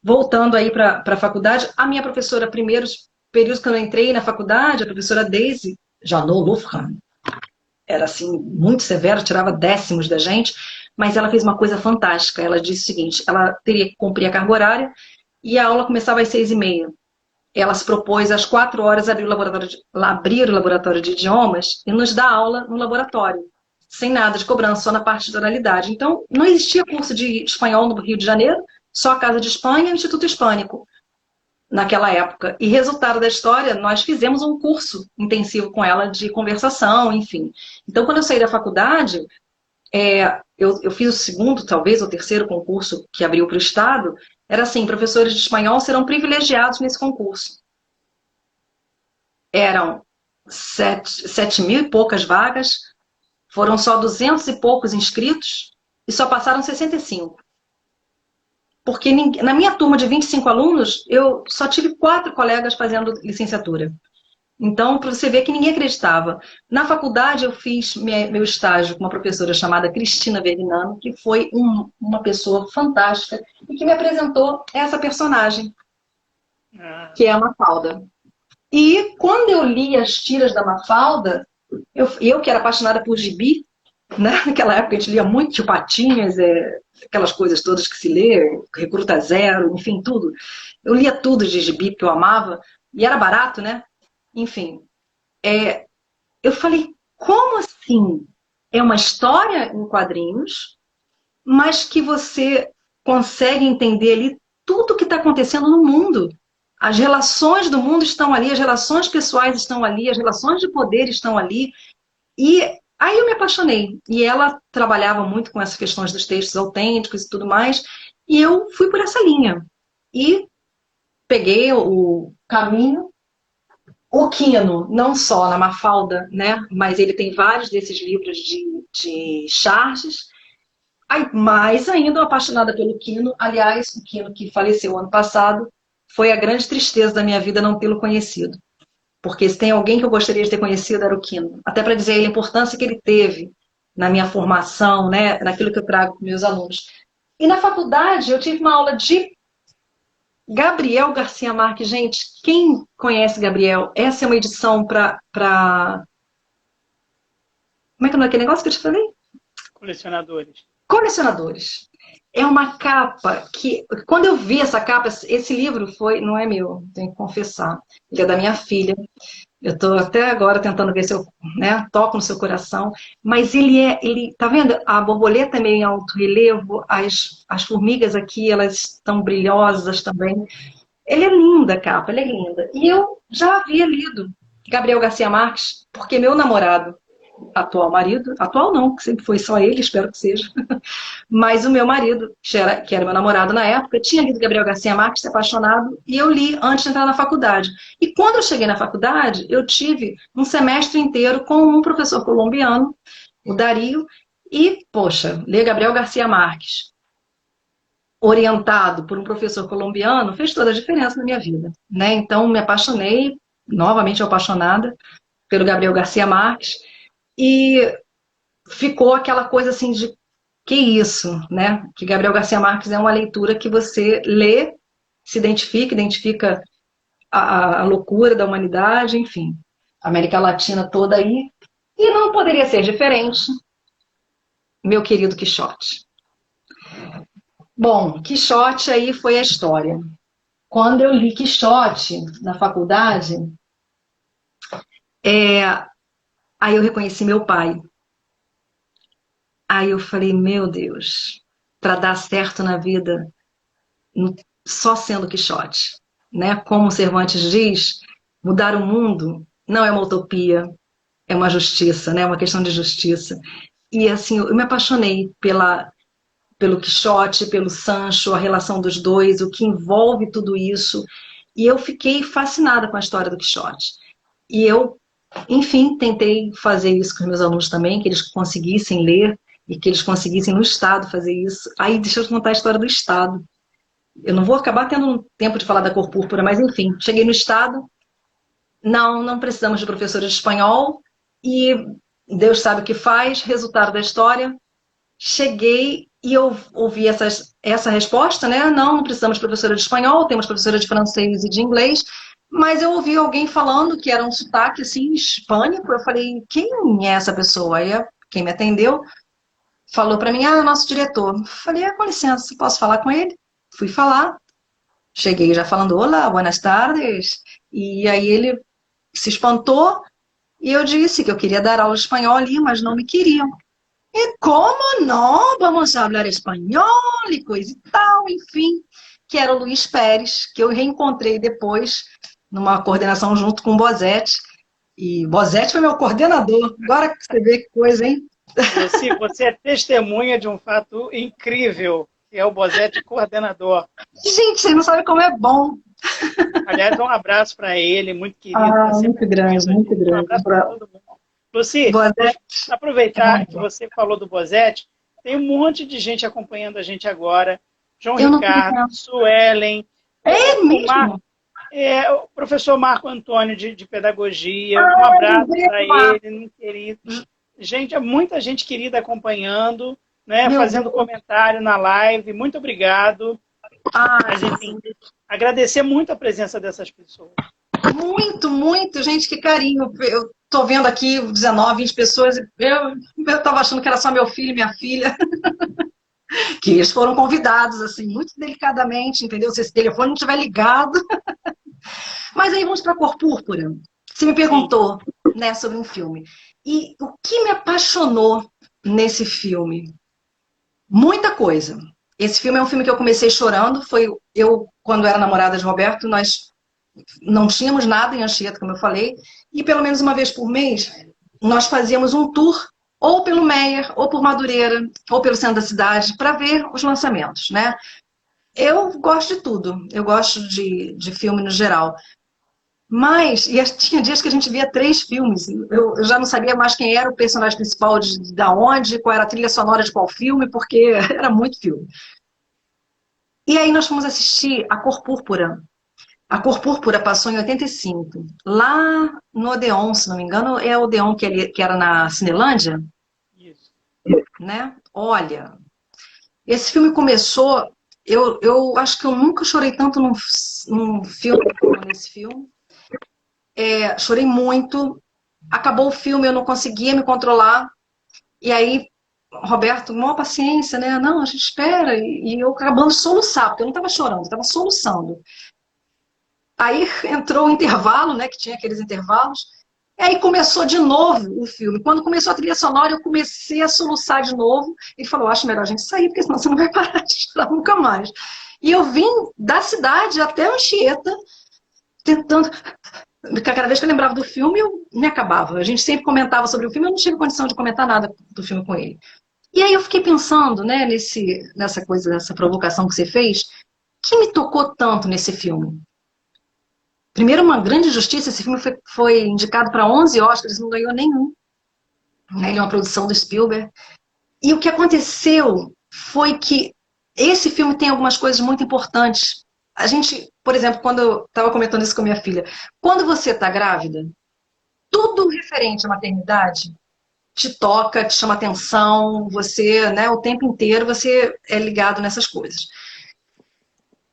voltando aí para a faculdade, a minha professora, primeiros períodos que eu entrei na faculdade, a professora Daisy Janot Lufran, era assim, muito severa, tirava décimos da gente, mas ela fez uma coisa fantástica. Ela disse o seguinte, ela teria que cumprir a carga horária e a aula começava às 6h30. Ela se propôs às 4 horas abrir o laboratório de idiomas e nos dar aula no laboratório. sem nada de cobrança, só na parte de oralidade. Então, não existia curso de espanhol no Rio de Janeiro, só a Casa de Espanha e o Instituto Hispânico naquela época. E resultado da história, nós fizemos um curso intensivo com ela de conversação, enfim. Então, quando eu saí da faculdade, eu fiz o segundo, talvez, ou terceiro concurso que abriu para o Estado, era assim, professores de espanhol serão privilegiados nesse concurso. Eram 7.000 e poucas vagas, foram só 200 e poucos inscritos e só passaram 65. Porque na minha turma de 25 alunos, eu só tive 4 colegas fazendo licenciatura. Então, para você ver que ninguém acreditava. Na faculdade, eu fiz meu estágio com uma professora chamada Cristina Verinano, que foi uma pessoa fantástica e que me apresentou essa personagem, que é a Mafalda. E quando eu li as tiras da Mafalda, eu que era apaixonada por gibi, né? Naquela época a gente lia muito Tio Patinhas, aquelas coisas todas que se lê, Recruta Zero, enfim, tudo. Eu lia tudo de gibi que eu amava, e era barato, né? Enfim, eu falei, como assim? É uma história em quadrinhos, mas que você consegue entender ali tudo o que está acontecendo no mundo. As relações do mundo estão ali, as relações pessoais estão ali, as relações de poder estão ali. E aí eu me apaixonei. E ela trabalhava muito com essas questões dos textos autênticos e tudo mais. E eu fui por essa linha. E peguei o caminho. O Quino, não só na Mafalda, né? Mas ele tem vários desses livros de charges. Aí, mais ainda apaixonada pelo Quino. Aliás, o Quino que faleceu ano passado, foi a grande tristeza da minha vida não tê-lo conhecido. Porque se tem alguém que eu gostaria de ter conhecido era o Quino. Até para dizer a importância que ele teve na minha formação, né? Naquilo que eu trago para meus alunos. E na faculdade eu tive uma aula de Gabriel Garcia Marques. Gente, quem conhece Gabriel? Essa é uma edição para... Como é que é aquele negócio que eu te falei? Colecionadores. Colecionadores. É uma capa que, quando eu vi essa capa, esse livro não é meu, tenho que confessar. Ele é da minha filha. Eu estou até agora tentando ver se eu, né, toco no seu coração. Mas tá vendo? A borboleta é meio em alto relevo, as formigas aqui, elas estão brilhosas também. Ele é linda a capa, ele é linda. E eu já havia lido Gabriel Garcia Marques, porque meu namorado, atual marido, atual não, que sempre foi só ele, espero que seja, mas o meu marido, que era meu namorado na época, tinha lido Gabriel Garcia Marques, se apaixonado, e eu li antes de entrar na faculdade. E quando eu cheguei na faculdade, eu tive um semestre inteiro com um professor colombiano, o Dario, e, poxa, ler Gabriel Garcia Marques, orientado por um professor colombiano, fez toda a diferença na minha vida, né? Então, me apaixonei, novamente apaixonada, pelo Gabriel Garcia Marques, e ficou aquela coisa assim de que isso, né? Que Gabriel Garcia Marques é uma leitura que você lê, se identifica a loucura da humanidade, enfim, a América Latina toda aí. E não poderia ser diferente, meu querido Quixote. Bom, Quixote aí foi a história. Quando eu li Quixote na faculdade, aí eu reconheci meu pai. Aí eu falei, meu Deus, para dar certo na vida, só sendo Quixote, né? Como Cervantes diz, mudar o mundo não é uma utopia, é uma justiça, né? É uma questão de justiça. E assim, eu me apaixonei pelo Quixote, pelo Sancho, a relação dos dois, o que envolve tudo isso. E eu fiquei fascinada com a história do Quixote. E eu, enfim, tentei fazer isso com os meus alunos também, que eles conseguissem ler e que eles conseguissem no Estado fazer isso. Aí deixa eu te contar a história do Estado. Eu não vou acabar tendo tempo de falar da cor púrpura, mas enfim, cheguei no Estado, não precisamos de professores de espanhol, e Deus sabe o que faz, resultado da história, cheguei e eu ouvi essa resposta, né? Não precisamos de professora de espanhol, temos professora de francês e de inglês, mas eu ouvi alguém falando que era um sotaque assim, hispânico. Eu falei, quem é essa pessoa? Aí quem me atendeu falou para mim, nosso diretor. Eu falei, com licença, posso falar com ele? Fui falar, cheguei já falando, olá, buenas tardes, e aí ele se espantou, e eu disse que eu queria dar aula de espanhol ali, mas não me queriam. Como não? Vamos falar espanhol e coisa e tal, enfim. Que era o Luiz Pérez, que eu reencontrei depois numa coordenação junto com o Bosetti. E Bosetti foi meu coordenador. Agora que você vê que coisa, hein? Luci, você é testemunha de um fato incrível, que é o Bosetti coordenador. Gente, você não sabe como é bom. Aliás, um abraço para ele, muito querido, está sempre Muito grande, ouvindo a muito gente. Um grande. abraço para todo mundo. Luci, Bosetti. aproveitar que você falou do Bosetti, tem um monte de gente acompanhando a gente agora. João Eu não Ricardo, tenho. Suelen, É Mar, mesmo? o professor Marco Antônio de Pedagogia, um Ai, abraço lembrei, para ele, muito querido. Gente, muita gente querida acompanhando, né, meu fazendo Deus. comentário na live, muito obrigado. Ai, Mas, enfim, agradecer muito a presença dessas pessoas. muito, muito, gente, que carinho. Eu tô vendo aqui 19, 20 pessoas. Eu tava achando que era só meu filho e minha filha, que eles foram convidados, assim, muito delicadamente, entendeu? Se esse telefone não estiver ligado. Mas aí vamos para Cor Púrpura. Você me Sim, perguntou, né, sobre um filme. E o que me apaixonou nesse filme? Muita coisa. Esse filme é um filme que eu comecei chorando. Foi eu, quando era namorada de Roberto, nós não tínhamos nada em Anchieta, como eu falei, e pelo menos uma vez por mês nós fazíamos um tour ou pelo Meier, ou por Madureira, ou pelo centro da cidade, para ver os lançamentos, né? Eu gosto de tudo, eu gosto de filme no geral. Mas, tinha dias que a gente via 3 filmes. Eu já não sabia mais quem era o personagem principal da onde, qual era a trilha sonora de qual filme, porque era muito filme. E aí nós fomos assistir A Cor Púrpura. A Cor Púrpura passou em 85. Lá no Odeon, se não me engano, é o Odeon que era na Cinelândia, isso. né? Olha, esse filme começou. Eu acho que eu nunca chorei tanto num filme como nesse filme. Chorei muito. Acabou o filme, eu não conseguia me controlar. E aí, Roberto, maior paciência, né? Não, a gente espera. E eu acabando de soluçar, porque eu não estava chorando, eu estava soluçando. Aí entrou o intervalo, né? Que tinha aqueles intervalos. E aí começou de novo o filme. Quando começou a trilha sonora, eu comecei a soluçar de novo. Ele falou: acho melhor a gente sair, porque senão você não vai parar de chorar nunca mais. E eu vim da cidade até Anchieta, tentando. Cada vez que eu lembrava do filme, eu me acabava. A gente sempre comentava sobre o filme, eu não tive condição de comentar nada do filme com ele. E aí eu fiquei pensando, né, nessa coisa, nessa provocação que você fez, que me tocou tanto nesse filme. Primeiro, uma grande justiça, esse filme foi indicado para 11 Oscars, não ganhou nenhum. Né? Ele é uma produção do Spielberg. E o que aconteceu foi que esse filme tem algumas coisas muito importantes. A gente, por exemplo, quando eu estava comentando isso com a minha filha, quando você está grávida, tudo referente à maternidade te toca, te chama atenção, você, né, o tempo inteiro você é ligado nessas coisas.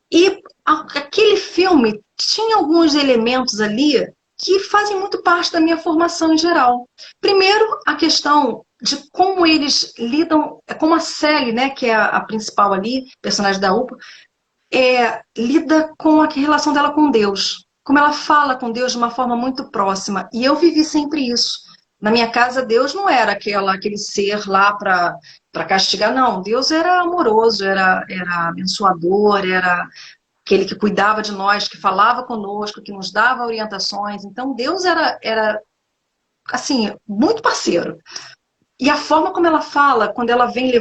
E aquele filme tinha alguns elementos ali que fazem muito parte da minha formação em geral. Primeiro, a questão de como eles lidam, como a Sally, né, que é a principal ali, personagem da UPA, lida com a relação dela com Deus. Como ela fala com Deus de uma forma muito próxima. E eu vivi sempre isso. Na minha casa, Deus não era aquele ser lá para castigar, não. Deus era amoroso, era abençoador, era aquele que cuidava de nós, que falava conosco, que nos dava orientações. Então, Deus era assim, muito parceiro. E a forma como ela fala, quando ela vem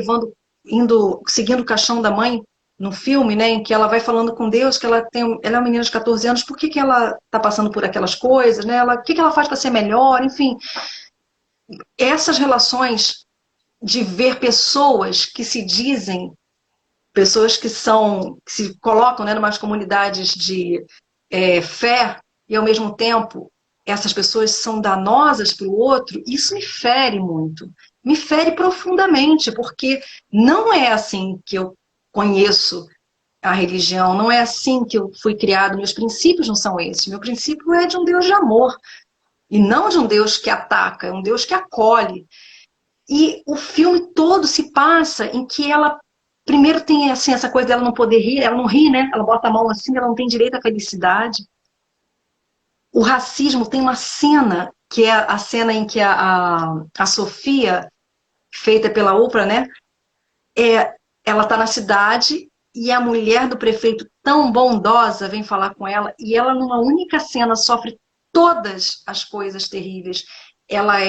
seguindo o caixão da mãe, no filme, né, em que ela vai falando com Deus, que ela é uma menina de 14 anos, por que ela está passando por aquelas coisas, né? O que ela faz para ser melhor, enfim. Essas relações de ver pessoas que se dizem, pessoas que se colocam, né, em umas comunidades de fé, e ao mesmo tempo essas pessoas são danosas para o outro, isso me fere muito. Me fere profundamente, porque não é assim que eu conheço a religião, não é assim que eu fui criado, meus princípios não são esses. Meu princípio é de um Deus de amor, e não de um Deus que ataca, é um Deus que acolhe. E o filme todo se passa em que ela, primeiro tem assim, essa coisa dela não poder rir, ela não ri, né? Ela bota a mão assim, ela não tem direito à felicidade. O racismo tem uma cena, que é a cena em que a Sofia feita pela Oprah, né? Ela está na cidade e a mulher do prefeito, tão bondosa, vem falar com ela, e ela, numa única cena, sofre todas as coisas terríveis. Ela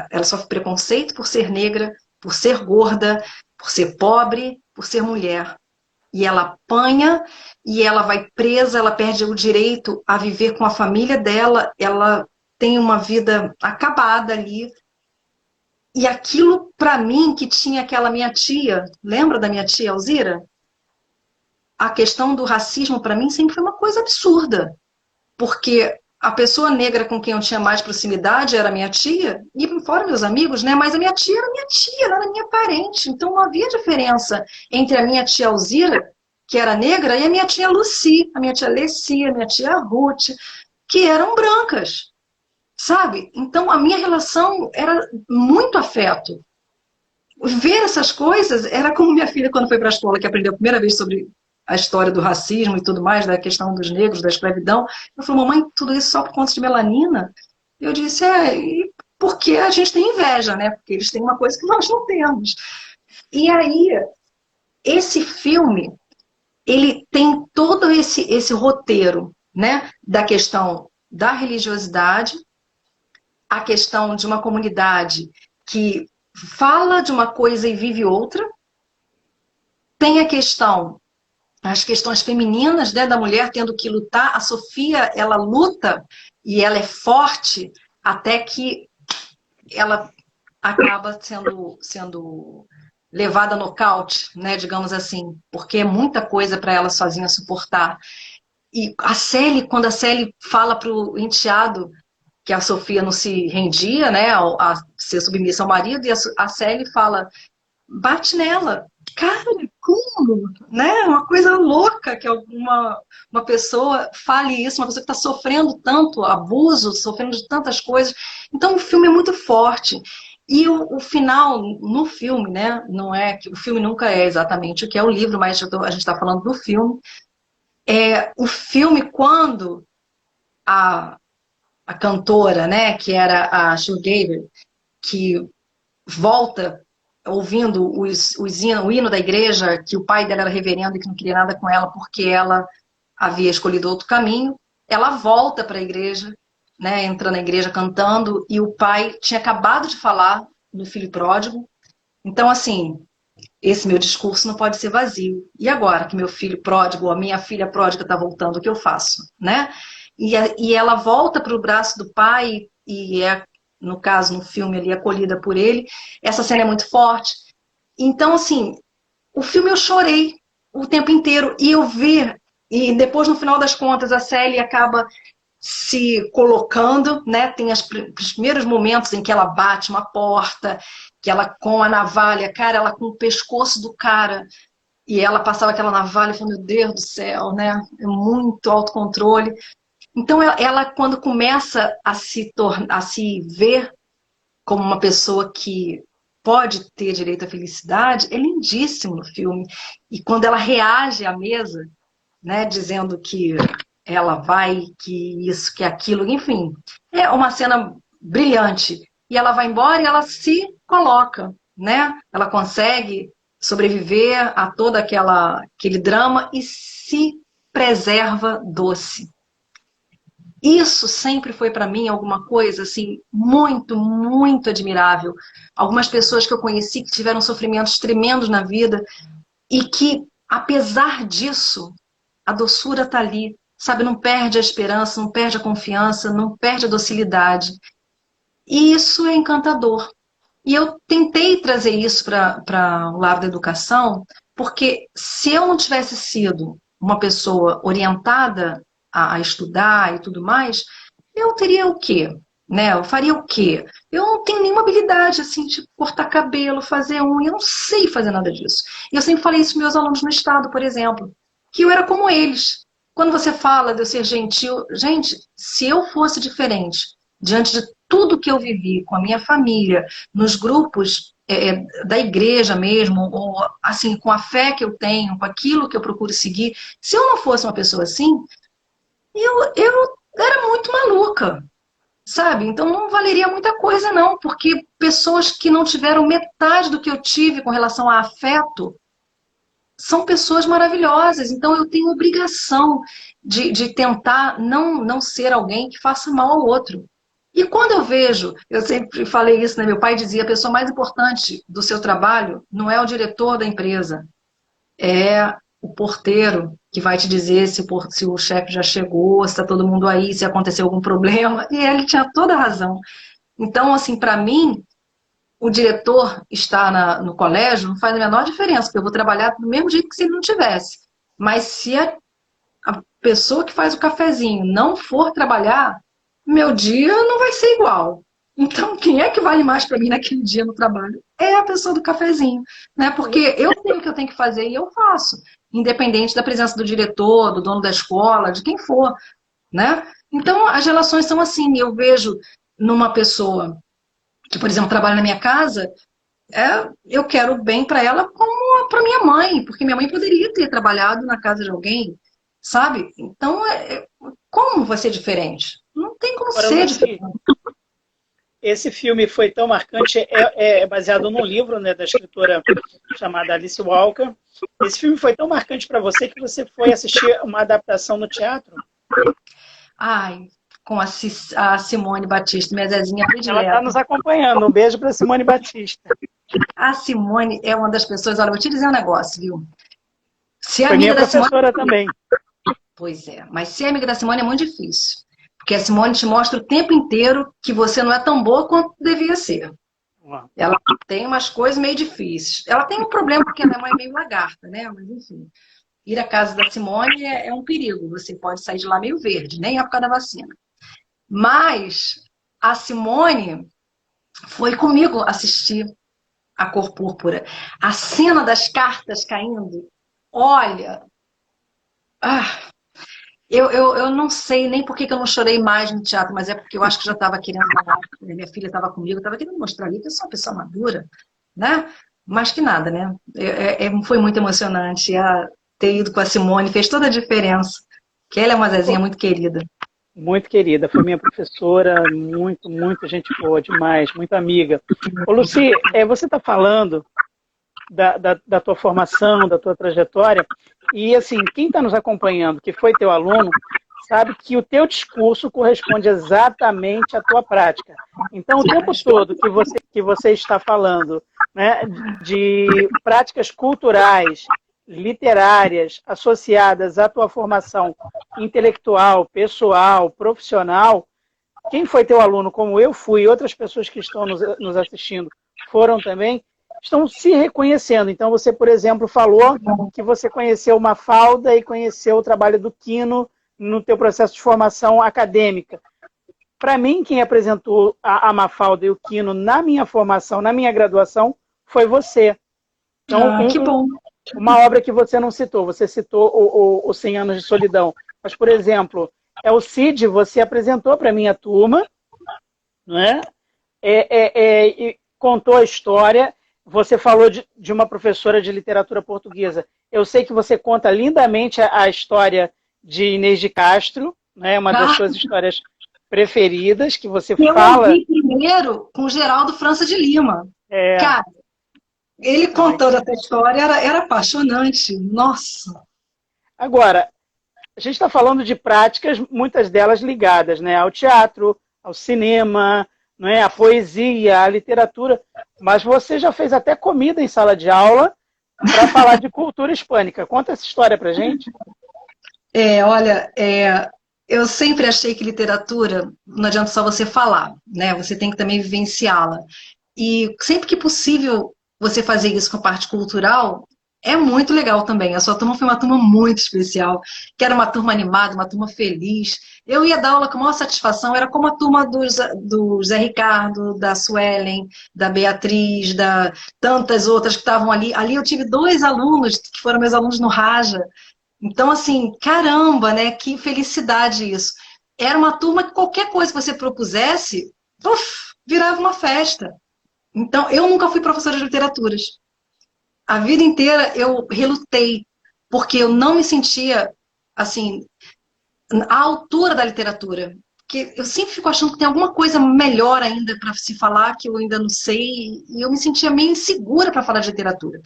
ela sofre preconceito por ser negra, por ser gorda, por ser pobre, por ser mulher. E ela apanha, e ela vai presa, ela perde o direito a viver com a família dela, ela tem uma vida acabada ali. E aquilo, para mim, que tinha aquela minha tia, lembra da minha tia Alzira? A questão do racismo, para mim, sempre foi uma coisa absurda. Porque a pessoa negra com quem eu tinha mais proximidade era minha tia, e fora meus amigos, né? Mas a minha tia era minha tia, ela era minha parente. Então não havia diferença entre a minha tia Alzira, que era negra, e a minha tia Lucy, a minha tia Leci, a minha tia Ruth, que eram brancas. Sabe? Então a minha relação era muito afeto. Ver essas coisas era como minha filha, quando foi para a escola, que aprendeu a primeira vez sobre a história do racismo e tudo mais, da questão dos negros, da escravidão. Ela falou, mamãe, tudo isso só por conta de melanina? Eu disse, e porque a gente tem inveja, né? Porque eles têm uma coisa que nós não temos. E aí, esse filme, ele tem todo esse roteiro, né? Da questão da religiosidade, a questão de uma comunidade que fala de uma coisa e vive outra. Tem a questão, as questões femininas, né, da mulher tendo que lutar. A Sofia, ela luta e ela é forte até que ela acaba sendo levada a nocaute, né, digamos assim, porque é muita coisa para ela sozinha suportar. E a Sally, quando a Sally fala para o enteado que a Sofia não se rendia, né, a ser submissa ao marido, e a Sally fala, bate nela. Cara, como? Né? Uma coisa louca que uma pessoa fale isso, uma pessoa que está sofrendo tanto abuso, sofrendo de tantas coisas. Então o filme é muito forte. E o final, no filme, né? Não é que o filme nunca é exatamente o que é o livro, mas a gente está falando do filme. O filme, quando a cantora, né, que era a Shug Gabriel, que volta ouvindo o hino da igreja, que o pai dela era reverendo e que não queria nada com ela porque ela havia escolhido outro caminho, ela volta para a igreja, né, entra na igreja cantando, e o pai tinha acabado de falar do filho pródigo. Então, assim, esse meu discurso não pode ser vazio. E agora que meu filho pródigo, a minha filha pródiga está voltando, o que eu faço? Né? E ela volta para o braço do pai e no caso, no filme ali, acolhida por ele. Essa cena é muito forte. Então, assim, o filme eu chorei o tempo inteiro. E eu ver, e depois, no final das contas, a Sally acaba se colocando, né? Tem os primeiros momentos em que ela bate uma porta, que ela com a navalha, cara, ela com o pescoço do cara, e ela passava aquela navalha e falou, meu Deus do céu, né? É muito autocontrole. Então, ela quando começa a se ver como uma pessoa que pode ter direito à felicidade, é lindíssimo no filme. E quando ela reage à mesa, né, dizendo que ela vai, que isso, que aquilo, enfim, é uma cena brilhante. E ela vai embora e ela se coloca, né? Ela consegue sobreviver a todo aquele drama e se preserva doce. Isso sempre foi para mim alguma coisa assim muito, muito admirável. Algumas pessoas que eu conheci que tiveram sofrimentos tremendos na vida e que, apesar disso, a doçura está ali, sabe? Não perde a esperança, não perde a confiança, não perde a docilidade. E isso é encantador. E eu tentei trazer isso para o lado da educação, porque se eu não tivesse sido uma pessoa orientada a estudar e tudo mais, eu teria o quê? Né? Eu faria o quê? Eu não tenho nenhuma habilidade assim de cortar cabelo, fazer unha, eu não sei fazer nada disso. E eu sempre falei isso para meus alunos no estado, por exemplo, que eu era como eles. Quando você fala de eu ser gentil, gente, se eu fosse diferente, diante de tudo que eu vivi com a minha família, nos grupos da igreja mesmo, ou assim, com a fé que eu tenho, com aquilo que eu procuro seguir, se eu não fosse uma pessoa assim, eu era muito maluca. sabe? Então não valeria muita coisa, não, porque pessoas que não tiveram metade do que eu tive com relação a afeto são pessoas maravilhosas. Então eu tenho obrigação de tentar não ser alguém que faça mal ao outro. E quando eu vejo, eu sempre falei isso, né? Meu pai dizia, a pessoa mais importante do seu trabalho não é o diretor da empresa, é o porteiro que vai te dizer se o chefe já chegou, se está todo mundo aí, se aconteceu algum problema. E ele tinha toda a razão. Então, assim, para mim, o diretor estar no colégio não faz a menor diferença, porque eu vou trabalhar do mesmo jeito que se ele não tivesse. Mas se a pessoa que faz o cafezinho não for trabalhar, meu dia não vai ser igual. Então, quem é que vale mais para mim naquele dia no trabalho? É a pessoa do cafezinho, né? Porque eu sei o que eu tenho que fazer e eu faço, independente da presença do diretor, do dono da escola, de quem for, né? Então, as relações são assim. Eu vejo numa pessoa que, por exemplo, trabalha na minha casa, eu quero bem para ela como para minha mãe, porque minha mãe poderia ter trabalhado na casa de alguém, sabe? Então, como vai ser diferente? Não tem como Agora, ser Lucy, diferente. esse filme foi tão marcante, é baseado num livro, né, da escritora chamada Alice Walker. Esse filme foi tão marcante para você que você foi assistir uma adaptação no teatro? Ai, com a Simone Batista, minha Zezinha Ela está predileta. nos acompanhando. Um beijo para Simone Batista. A Simone é uma das pessoas, olha, eu vou te dizer um negócio, viu? Ser Foi minha amiga da Simone, professora também. pois é, mas ser amiga da Simone é muito difícil. Porque a Simone te mostra o tempo inteiro que você não é tão boa quanto devia ser. Ela tem umas coisas meio difíceis. Ela tem um problema porque a minha mãe é meio lagarta, né? Mas enfim, ir à casa da Simone é um perigo. Você pode sair de lá meio verde, nem época da vacina. Mas a Simone foi comigo assistir A Cor Púrpura. A cena das cartas caindo, olha, ah, eu não sei nem por que eu não chorei mais no teatro, mas é porque eu acho que já estava querendo, minha filha estava comigo, estava querendo mostrar ali que eu sou uma pessoa madura, né? Mais que nada, né? Foi muito emocionante. Ter ido com a Simone fez toda a diferença, que ela é uma Zezinha muito querida. Muito querida, foi minha professora, muito gente boa, demais, muito amiga. Ô, Lucy, você está falando da tua formação, da tua trajetória, e assim, quem está nos acompanhando, que foi teu aluno, sabe que o teu discurso corresponde exatamente à tua prática. Então, o tempo todo que você está falando, né, de práticas culturais, literárias, associadas à tua formação intelectual, pessoal, profissional, quem foi teu aluno, como eu fui, e outras pessoas que estão nos assistindo foram também, estão se reconhecendo. Então, você, por exemplo, falou que você conheceu Mafalda e conheceu o trabalho do Quino no teu processo de formação acadêmica. Para mim, quem apresentou a Mafalda e o Quino na minha formação, na minha graduação, foi você. Então, Que bom. uma obra que você citou o 100 Anos de Solidão. Mas, por exemplo, o Cid, você apresentou para a minha turma, não é? E contou a história. Você falou de uma professora de literatura portuguesa. Eu sei que você conta lindamente a história de Inês de Castro, né? Uma das suas histórias preferidas, que você fala... Eu ouvi primeiro com Geraldo França de Lima. Cara, ele contando essa história era apaixonante. Nossa! Agora, a gente está falando de práticas, muitas delas ligadas, né, ao teatro, ao cinema, não é, à poesia, à literatura, mas você já fez até comida em sala de aula para falar de cultura hispânica. Conta essa história para gente. Olha, eu sempre achei que literatura não adianta só você falar, né? Você tem que também vivenciá-la. E sempre que possível você fazer isso com a parte cultural, é muito legal também. A sua turma foi uma turma muito especial, que era uma turma animada, uma turma feliz. Eu ia dar aula com maior satisfação, era como a turma do Zé Ricardo, da Suelen, da Beatriz, da tantas outras que estavam ali. Ali eu tive 2 alunos que foram meus alunos no Raja. Então, assim, caramba, né? Que felicidade isso. Era uma turma que qualquer coisa que você propusesse, virava uma festa. Então, eu nunca fui professora de literaturas. A vida inteira eu relutei, porque eu não me sentia, assim, à altura da literatura. porque eu sempre fico achando que tem alguma coisa melhor ainda para se falar que eu ainda não sei, e eu me sentia meio insegura para falar de literatura.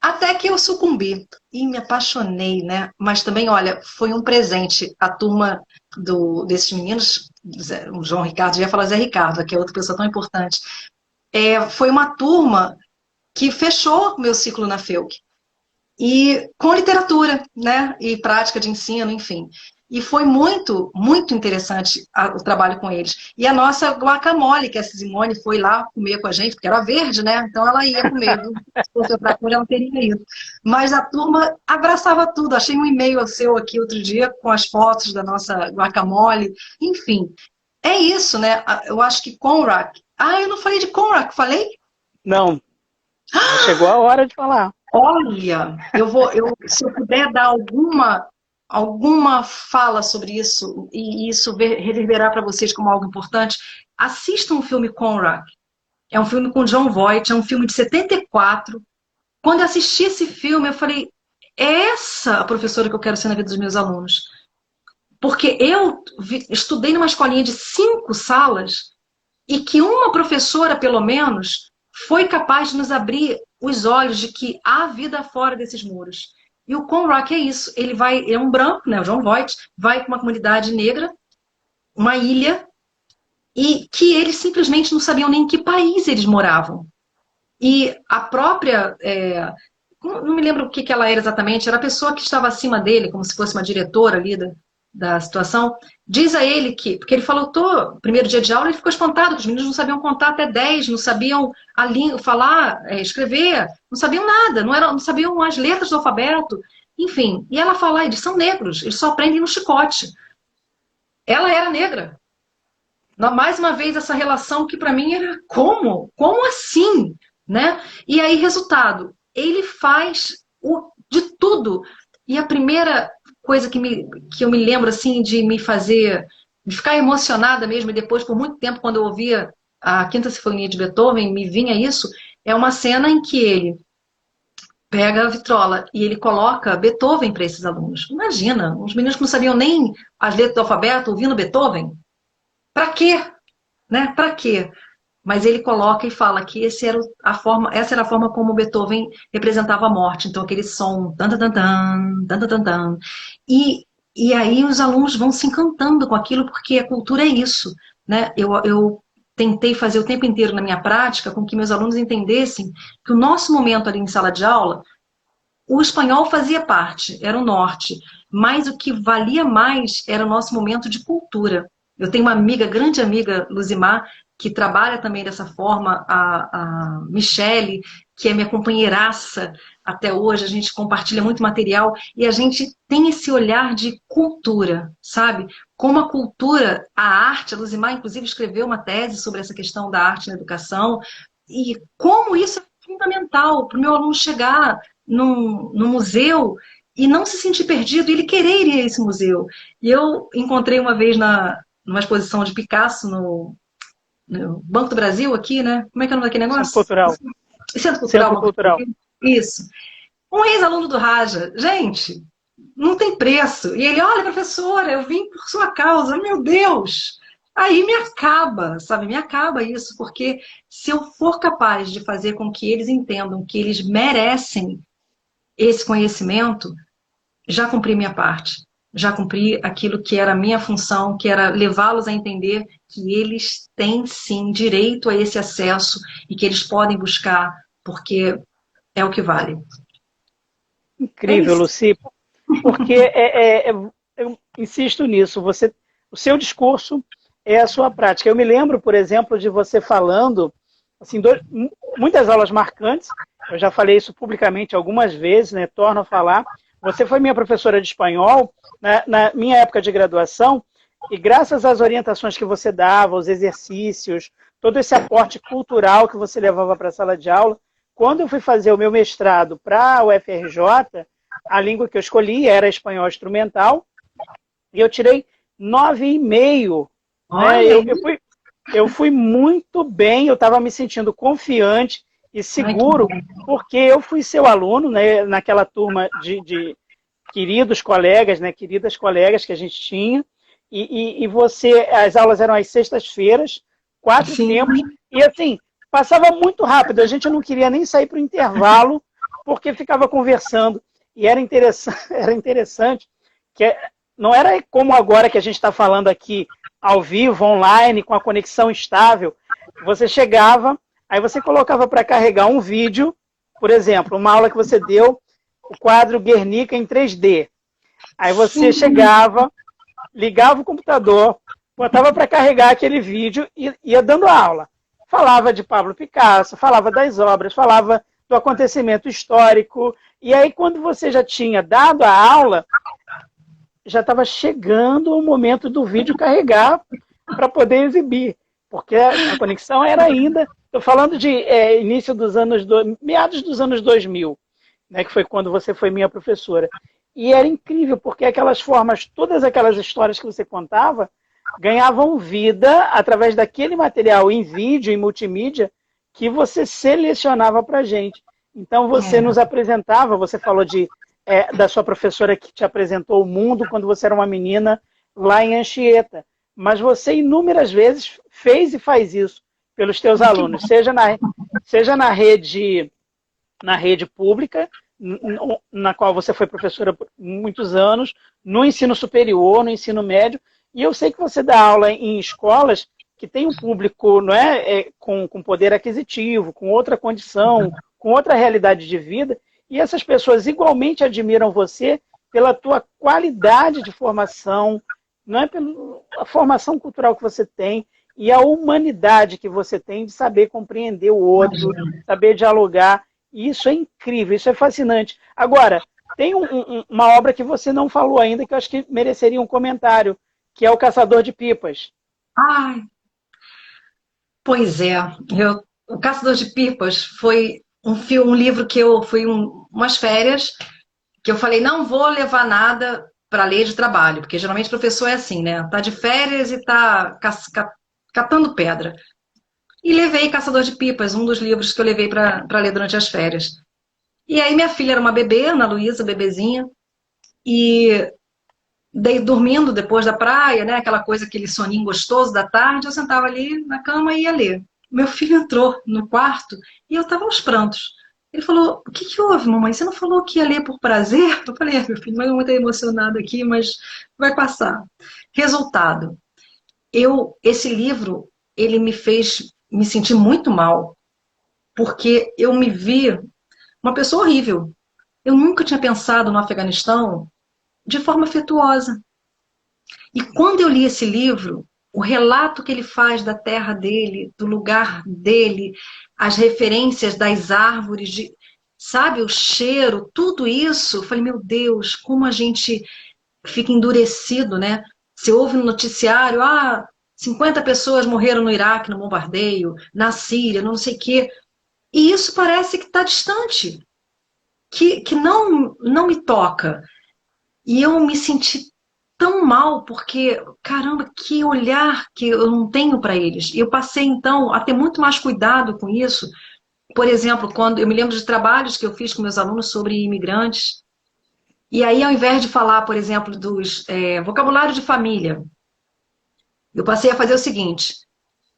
Até que eu sucumbi e me apaixonei, né? Mas também, olha, foi um presente. A turma desses meninos, o João Ricardo, já ia falar Zé Ricardo, que é outra pessoa tão importante. Foi uma turma que fechou meu ciclo na FEUC. E com literatura, né? E prática de ensino, enfim. E foi muito, muito interessante o trabalho com eles. E a nossa guacamole, que a Simone foi lá comer com a gente, porque era verde, né? Então ela ia comer, viu? Se fosse outra cor, ela não teria ido. Mas a turma abraçava tudo. Achei um e-mail seu aqui outro dia com as fotos da nossa guacamole. Enfim, é isso, né? Eu acho que Conrad... Ah, eu não falei de Conrad, falei? Não, chegou a hora de falar. Olha, se eu puder dar alguma fala sobre isso e isso reverberar para vocês como algo importante, assistam o filme Conrad. É um filme com Jon Voight, é um filme de 74. Quando eu assisti esse filme, eu falei, é essa a professora que eu quero ser na vida dos meus alunos. Porque eu estudei numa escolinha de 5 salas e que uma professora, pelo menos, foi capaz de nos abrir os olhos de que há vida fora desses muros. E o Conrad é isso. Ele é um branco, né? O Jon Voight vai para uma comunidade negra, uma ilha, e que eles simplesmente não sabiam nem em que país eles moravam. E a própria... não me lembro o que ela era exatamente, era a pessoa que estava acima dele, como se fosse uma diretora ali da situação, diz a ele que, porque ele falou, primeiro dia de aula, ele ficou espantado, que os meninos não sabiam contar até 10, não sabiam a língua, falar, escrever, não sabiam nada, não sabiam as letras do alfabeto, enfim. E ela fala, eles são negros, eles só aprendem no chicote. Ela era negra. Mais uma vez, essa relação que para mim era, como? Como assim? Né? E aí, resultado, ele faz de tudo. E a primeira coisa que eu me lembro assim de me fazer, de ficar emocionada mesmo, e depois por muito tempo quando eu ouvia a Quinta Sinfonia de Beethoven, me vinha isso, é uma cena em que ele pega a vitrola e ele coloca Beethoven para esses alunos. Imagina, uns meninos que não sabiam nem as letras do alfabeto ouvindo Beethoven. Para quê? Né? Para quê? Mas ele coloca e fala que essa era a forma como Beethoven representava a morte. Então, aquele som, tan, tan, tan, tan, tan, tan. E aí os alunos vão se encantando com aquilo, porque a cultura é isso. Né? Eu tentei fazer o tempo inteiro na minha prática com que meus alunos entendessem que o nosso momento ali em sala de aula, o espanhol fazia parte, era o norte. Mas o que valia mais era o nosso momento de cultura. Eu tenho uma amiga, grande amiga, Luzimar, que trabalha também dessa forma, a Michele, que é minha companheiraça até hoje, a gente compartilha muito material e a gente tem esse olhar de cultura, sabe? Como a cultura, a arte, a Luzimar inclusive escreveu uma tese sobre essa questão da arte na educação e como isso é fundamental para o meu aluno chegar no museu e não se sentir perdido, e ele querer ir a esse museu. E eu encontrei uma vez numa exposição de Picasso no Banco do Brasil aqui, né? Como é que é o nome daquele negócio? Centro Cultural. Centro Cultural. Centro Cultural. Isso. Um ex-aluno do Raja. Gente, não tem preço. E ele, olha, professora, eu vim por sua causa. Meu Deus! Aí me acaba, sabe? Me acaba isso, porque se eu for capaz de fazer com que eles entendam que eles merecem esse conhecimento, já cumpri minha parte. Já cumpri aquilo que era a minha função, que era levá-los a entender que eles têm, sim, direito a esse acesso e que eles podem buscar, porque é o que vale. Incrível, Lucy, porque eu insisto nisso, o seu discurso é a sua prática. Eu me lembro, por exemplo, de você falando, assim, muitas aulas marcantes, eu já falei isso publicamente algumas vezes, né, torno a falar. Você foi minha professora de espanhol na minha época de graduação, e graças às orientações que você dava, os exercícios, todo esse aporte cultural que você levava para a sala de aula, quando eu fui fazer o meu mestrado para a UFRJ, a língua que eu escolhi era espanhol instrumental, e eu tirei 9,5. Né? Eu fui muito bem, eu estava me sentindo confiante e seguro, porque eu fui seu aluno, né, naquela turma de queridos colegas, né, queridas colegas que a gente tinha, e você, as aulas eram às sextas-feiras, 4 Sim. tempos, e assim, passava muito rápido, a gente não queria nem sair para o intervalo, porque ficava conversando, e era interessante, era interessante que não era como agora que a gente está falando aqui, ao vivo, online, com a conexão estável, você chegava, aí você colocava para carregar um vídeo, por exemplo, uma aula que você deu, o quadro Guernica em 3D. Aí você chegava, ligava o computador, botava para carregar aquele vídeo e ia dando aula. Falava de Pablo Picasso, falava das obras, falava do acontecimento histórico. E aí, quando você já tinha dado a aula, já estava chegando o momento do vídeo carregar para poder exibir. Porque a conexão era ainda... Estou falando de início dos anos... meados dos anos 2000, né, que foi quando você foi minha professora. E era incrível, porque aquelas formas, todas aquelas histórias que você contava, ganhavam vida através daquele material em vídeo, em multimídia, que você selecionava para a gente. Então, você nos apresentava, você falou da sua professora que te apresentou o mundo quando você era uma menina lá em Anchieta. Mas você, inúmeras vezes, fez e faz isso pelos teus alunos, seja na rede pública, na qual você foi professora por muitos anos, no ensino superior, no ensino médio, e eu sei que você dá aula em escolas que tem um público, não com poder aquisitivo, com outra condição, com outra realidade de vida, e essas pessoas igualmente admiram você pela tua qualidade de formação, não é pela formação cultural que você tem, e a humanidade que você tem de saber compreender o outro, saber dialogar. Isso é incrível, isso é fascinante. Agora, tem uma obra que você não falou ainda, que eu acho que mereceria um comentário, que é O Caçador de Pipas. Ai, pois é. O Caçador de Pipas foi um livro que eu fui umas férias, que eu falei, não vou levar nada para ler de trabalho, porque geralmente professor é assim, né? Tá de férias e tá catando pedra. E levei Caçador de Pipas, um dos livros que eu levei para ler durante as férias. E aí minha filha era uma bebê, Ana Luísa, bebezinha, e dormindo depois da praia, né, aquela coisa, aquele soninho gostoso da tarde, eu sentava ali na cama e ia ler. Meu filho entrou no quarto e eu estava aos prantos. Ele falou, o que que houve, mamãe? Você não falou que ia ler por prazer? Eu falei, meu filho, mas eu muito emocionado aqui, mas vai passar. Resultado, esse livro, ele me fez me sentir muito mal, porque eu me vi uma pessoa horrível. Eu nunca tinha pensado no Afeganistão de forma afetuosa. E quando eu li esse livro, o relato que ele faz da terra dele, do lugar dele, as referências das árvores, sabe, o cheiro, tudo isso, eu falei, meu Deus, como a gente fica endurecido, né? Você ouve no noticiário, 50 pessoas morreram no Iraque no bombardeio, na Síria, não sei o quê. E isso parece que está distante, que não me toca. E eu me senti tão mal, porque, caramba, que olhar que eu não tenho para eles. E eu passei, então, a ter muito mais cuidado com isso. Por exemplo, quando eu me lembro de trabalhos que eu fiz com meus alunos sobre imigrantes, e aí, ao invés de falar, por exemplo, dos vocabulário de família, eu passei a fazer o seguinte,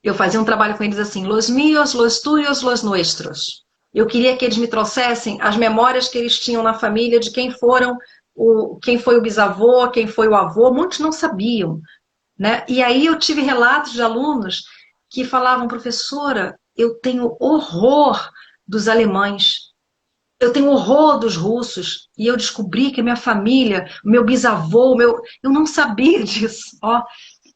eu fazia um trabalho com eles assim, los míos, los tuyos, los nuestros. Eu queria que eles me trouxessem as memórias que eles tinham na família de quem foi o bisavô, quem foi o avô, muitos não sabiam, né? E aí eu tive relatos de alunos que falavam, professora, eu tenho horror dos alemães, eu tenho horror dos russos, e eu descobri que minha família, meu bisavô, eu não sabia disso, ó.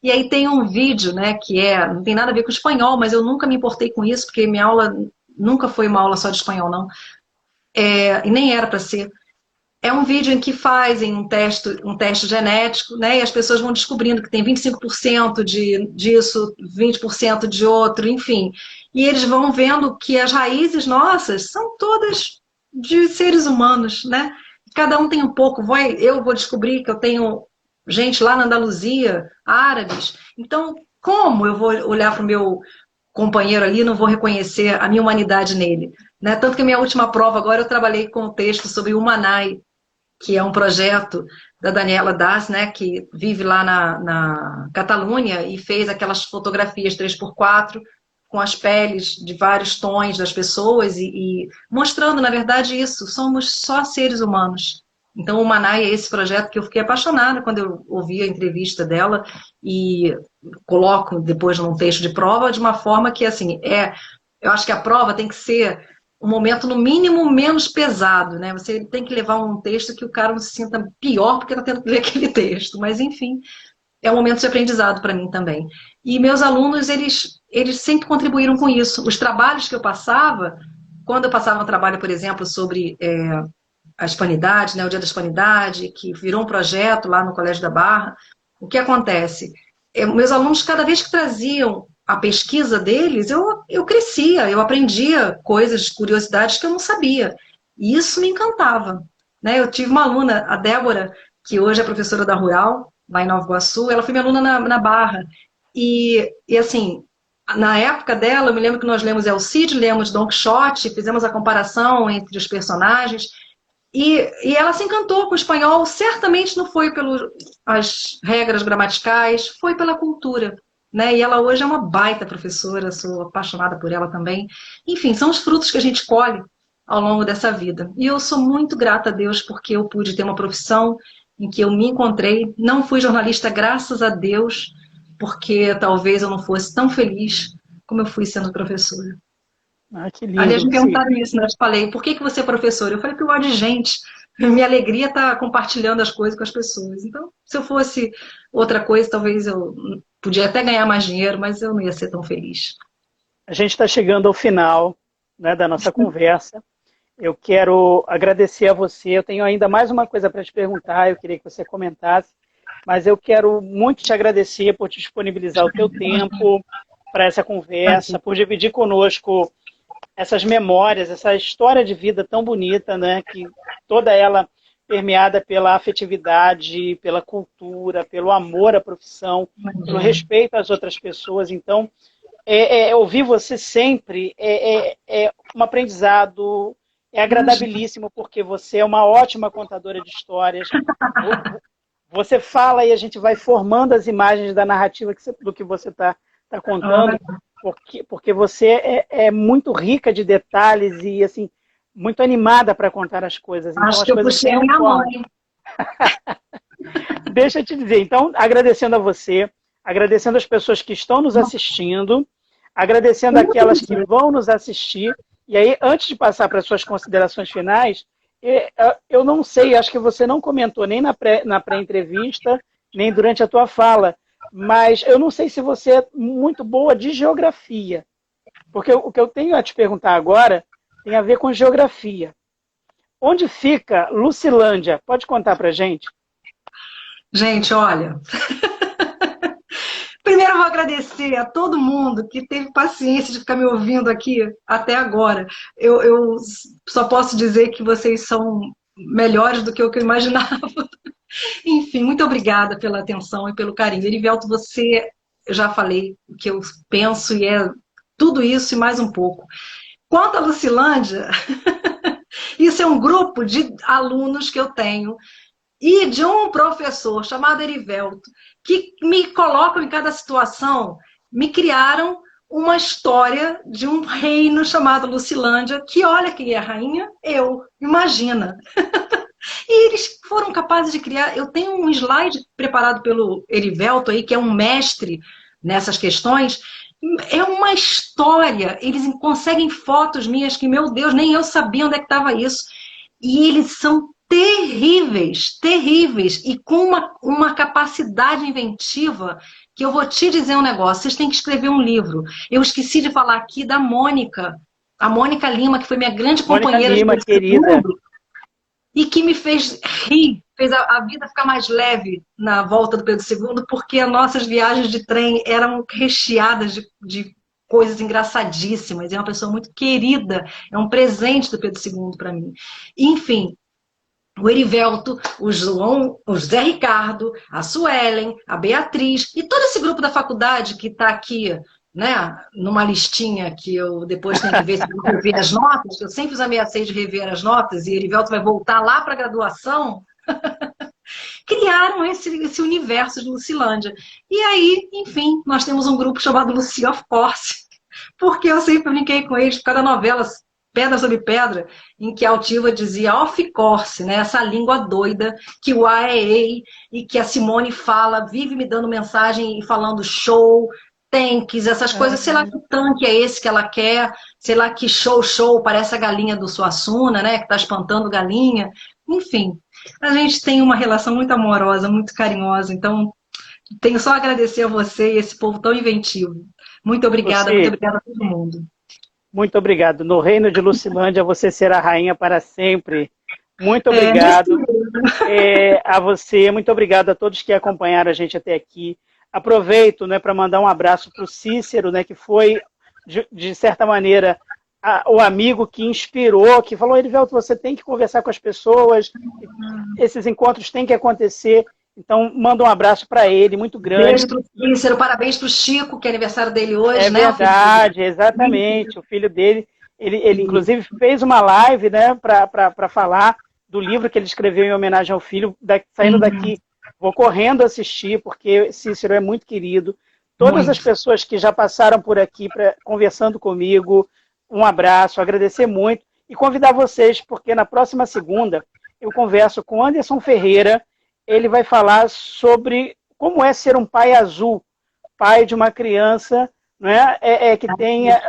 E aí tem um vídeo, né, que não tem nada a ver com espanhol, mas eu nunca me importei com isso, porque minha aula nunca foi uma aula só de espanhol, não. E nem era para ser. É um vídeo em que fazem um teste genético, né, e as pessoas vão descobrindo que tem 25% disso, 20% de outro, enfim. E eles vão vendo que as raízes nossas são todas de seres humanos, né? Cada um tem um pouco. Eu vou descobrir que eu tenho gente lá na Andaluzia, árabes. Então, como eu vou olhar para o meu companheiro ali e não vou reconhecer a minha humanidade nele? Né? Tanto que a minha última prova agora eu trabalhei com um texto sobre o Manai, que é um projeto da Daniela Das, né, que vive lá na Catalunha e fez aquelas fotografias 3x4 com as peles de vários tons das pessoas e mostrando, na verdade, isso. Somos só seres humanos. Então, o Manai é esse projeto que eu fiquei apaixonada quando eu ouvi a entrevista dela e coloco depois num texto de prova de uma forma que, assim, eu acho que a prova tem que ser um momento, no mínimo, menos pesado, né? Você tem que levar um texto que o cara não se sinta pior porque está tendo que ler aquele texto. Mas, enfim, é um momento de aprendizado para mim também. E meus alunos, eles sempre contribuíram com isso. Os trabalhos que eu passava, quando eu passava um trabalho, por exemplo, sobre a Hispanidade, né, o Dia da Hispanidade, que virou um projeto lá no Colégio da Barra, o que acontece? Meus alunos, cada vez que traziam a pesquisa deles, eu crescia, eu aprendia coisas, curiosidades que eu não sabia. E isso me encantava. Né? Eu tive uma aluna, a Débora, que hoje é professora da Rural, lá em Nova Iguaçu, ela foi minha aluna na Barra. E assim, na época dela, eu me lembro que nós lemos El Cid, lemos Don Quixote, fizemos a comparação entre os personagens, e ela se encantou com o espanhol. Certamente não foi pelas regras gramaticais, foi pela cultura. Né? E ela hoje é uma baita professora, sou apaixonada por ela também. Enfim, são os frutos que a gente colhe ao longo dessa vida. E eu sou muito grata a Deus porque eu pude ter uma profissão em que eu me encontrei. Não fui jornalista, graças a Deus, porque talvez eu não fosse tão feliz como eu fui sendo professora. Ah, que lindo. Aliás, me perguntaram isso, né? Eu falei, por que você é professora? Eu falei, porque eu gosto de gente. Minha alegria está compartilhando as coisas com as pessoas. Então, se eu fosse outra coisa, talvez eu podia até ganhar mais dinheiro, mas eu não ia ser tão feliz. A gente está chegando ao final, né, da nossa conversa. Eu quero agradecer a você. Eu tenho ainda mais uma coisa para te perguntar, eu queria que você comentasse, mas eu quero muito te agradecer por te disponibilizar o teu tempo para essa conversa, por dividir conosco essas memórias, essa história de vida tão bonita, né, que toda ela permeada pela afetividade, pela cultura, pelo amor à profissão, pelo respeito às outras pessoas. Então, ouvir você sempre é um aprendizado, é agradabilíssimo, porque você é uma ótima contadora de histórias. Você fala e a gente vai formando as imagens da narrativa do que você está contando, porque você é muito rica de detalhes e assim muito animada para contar as coisas. Então, acho que eu puxei a minha mãe. Deixa eu te dizer, então, agradecendo a você, agradecendo as pessoas que estão nos assistindo, agradecendo aquelas que vão nos assistir. E aí, antes de passar para as suas considerações finais, eu não sei, acho que você não comentou nem na pré-entrevista, nem durante a tua fala, mas eu não sei se você é muito boa de geografia. Porque o que eu tenho a te perguntar agora tem a ver com geografia. Onde fica Lucilândia? Pode contar para a gente? Gente, olha... Primeiro eu vou agradecer a todo mundo que teve paciência de ficar me ouvindo aqui até agora. Eu só posso dizer que vocês são melhores do que o que eu imaginava. Enfim, muito obrigada pela atenção e pelo carinho. Erivelto, eu já falei o que eu penso e é tudo isso e mais um pouco. Quanto à Lucilândia, isso é um grupo de alunos que eu tenho e de um professor chamado Erivelto, que me colocam em cada situação, me criaram uma história de um reino chamado Lucilândia, que olha quem é a rainha, imagina. E eles foram capazes de criar, eu tenho um slide preparado pelo Erivelto aí, que é um mestre nessas questões, é uma história, eles conseguem fotos minhas que, meu Deus, nem eu sabia onde é que estava isso. E eles são terríveis, terríveis, e com uma capacidade inventiva, que eu vou te dizer um negócio, vocês têm que escrever um livro. Eu esqueci de falar aqui da Mônica, a Mônica Lima, que foi minha grande companheira Lima, de querida, e que me fez rir, fez a vida ficar mais leve na volta do Pedro II, porque as nossas viagens de trem eram recheadas de coisas engraçadíssimas, é uma pessoa muito querida, é um presente do Pedro II para mim. Enfim, o Erivelto, o João, o Zé Ricardo, a Suelen, a Beatriz e todo esse grupo da faculdade que está aqui, né, numa listinha que eu depois tenho que ver se eu vou rever as notas, que eu sempre os ameacei de rever as notas e Erivelto vai voltar lá para a graduação. criaram esse universo de Lucilândia. E aí, enfim, nós temos um grupo chamado Lucy of Course, porque eu sempre brinquei com eles por causa da novela Pedra sobre Pedra, em que a Altiva dizia off course, né? Essa língua doida que o AEA e que a Simone fala, vive me dando mensagem e falando show, tanques, essas coisas, sei lá que tanque é esse que ela quer, sei lá que show, parece a galinha do Suassuna, né? Que tá espantando galinha. Enfim, a gente tem uma relação muito amorosa, muito carinhosa, então tenho só a agradecer a você e esse povo tão inventivo. Muito obrigada a todo mundo. Muito obrigado. No reino de Lucilândia, você será rainha para sempre. Muito obrigado a você, muito obrigado a todos que acompanharam a gente até aqui. Aproveito, né, para mandar um abraço para o Cícero, né, que foi, de certa maneira, o amigo que inspirou, que falou, Erivelto, você tem que conversar com as pessoas, esses encontros têm que acontecer. Então, manda um abraço para ele, muito grande. Beijo para o Cícero, parabéns para o Chico, que é aniversário dele hoje, né? É verdade, exatamente. O filho dele, ele inclusive fez uma live, né, para falar do livro que ele escreveu em homenagem ao filho. Saindo daqui, vou correndo assistir, porque Cícero é muito querido. Todas as pessoas que já passaram por aqui conversando comigo, um abraço, agradecer muito e convidar vocês, porque na próxima segunda eu converso com Anderson Ferreira. Ele vai falar sobre como é ser um pai azul, pai de uma criança, né, que tenha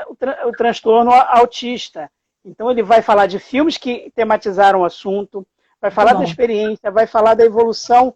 o transtorno autista. Então ele vai falar de filmes que tematizaram o assunto, vai falar da experiência, vai falar da evolução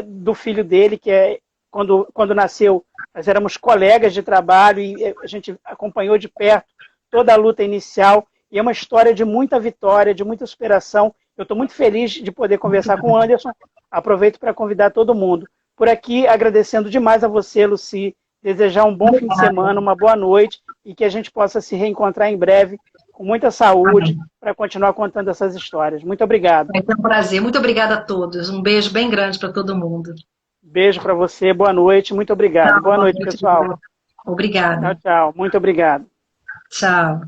do filho dele, que quando nasceu, nós éramos colegas de trabalho e a gente acompanhou de perto toda a luta inicial, e é uma história de muita vitória, de muita superação. Eu estou muito feliz de poder conversar com o Anderson. Aproveito para convidar todo mundo. Por aqui, agradecendo demais a você, Lucy, desejar um bom fim de semana, uma boa noite e que a gente possa se reencontrar em breve, com muita saúde, para continuar contando essas histórias. Muito obrigado. É um prazer. Muito obrigada a todos. Um beijo bem grande para todo mundo. Beijo para você, boa noite, muito obrigado. Boa noite, pessoal. Obrigada. Tchau, tchau. Muito obrigado. Tchau.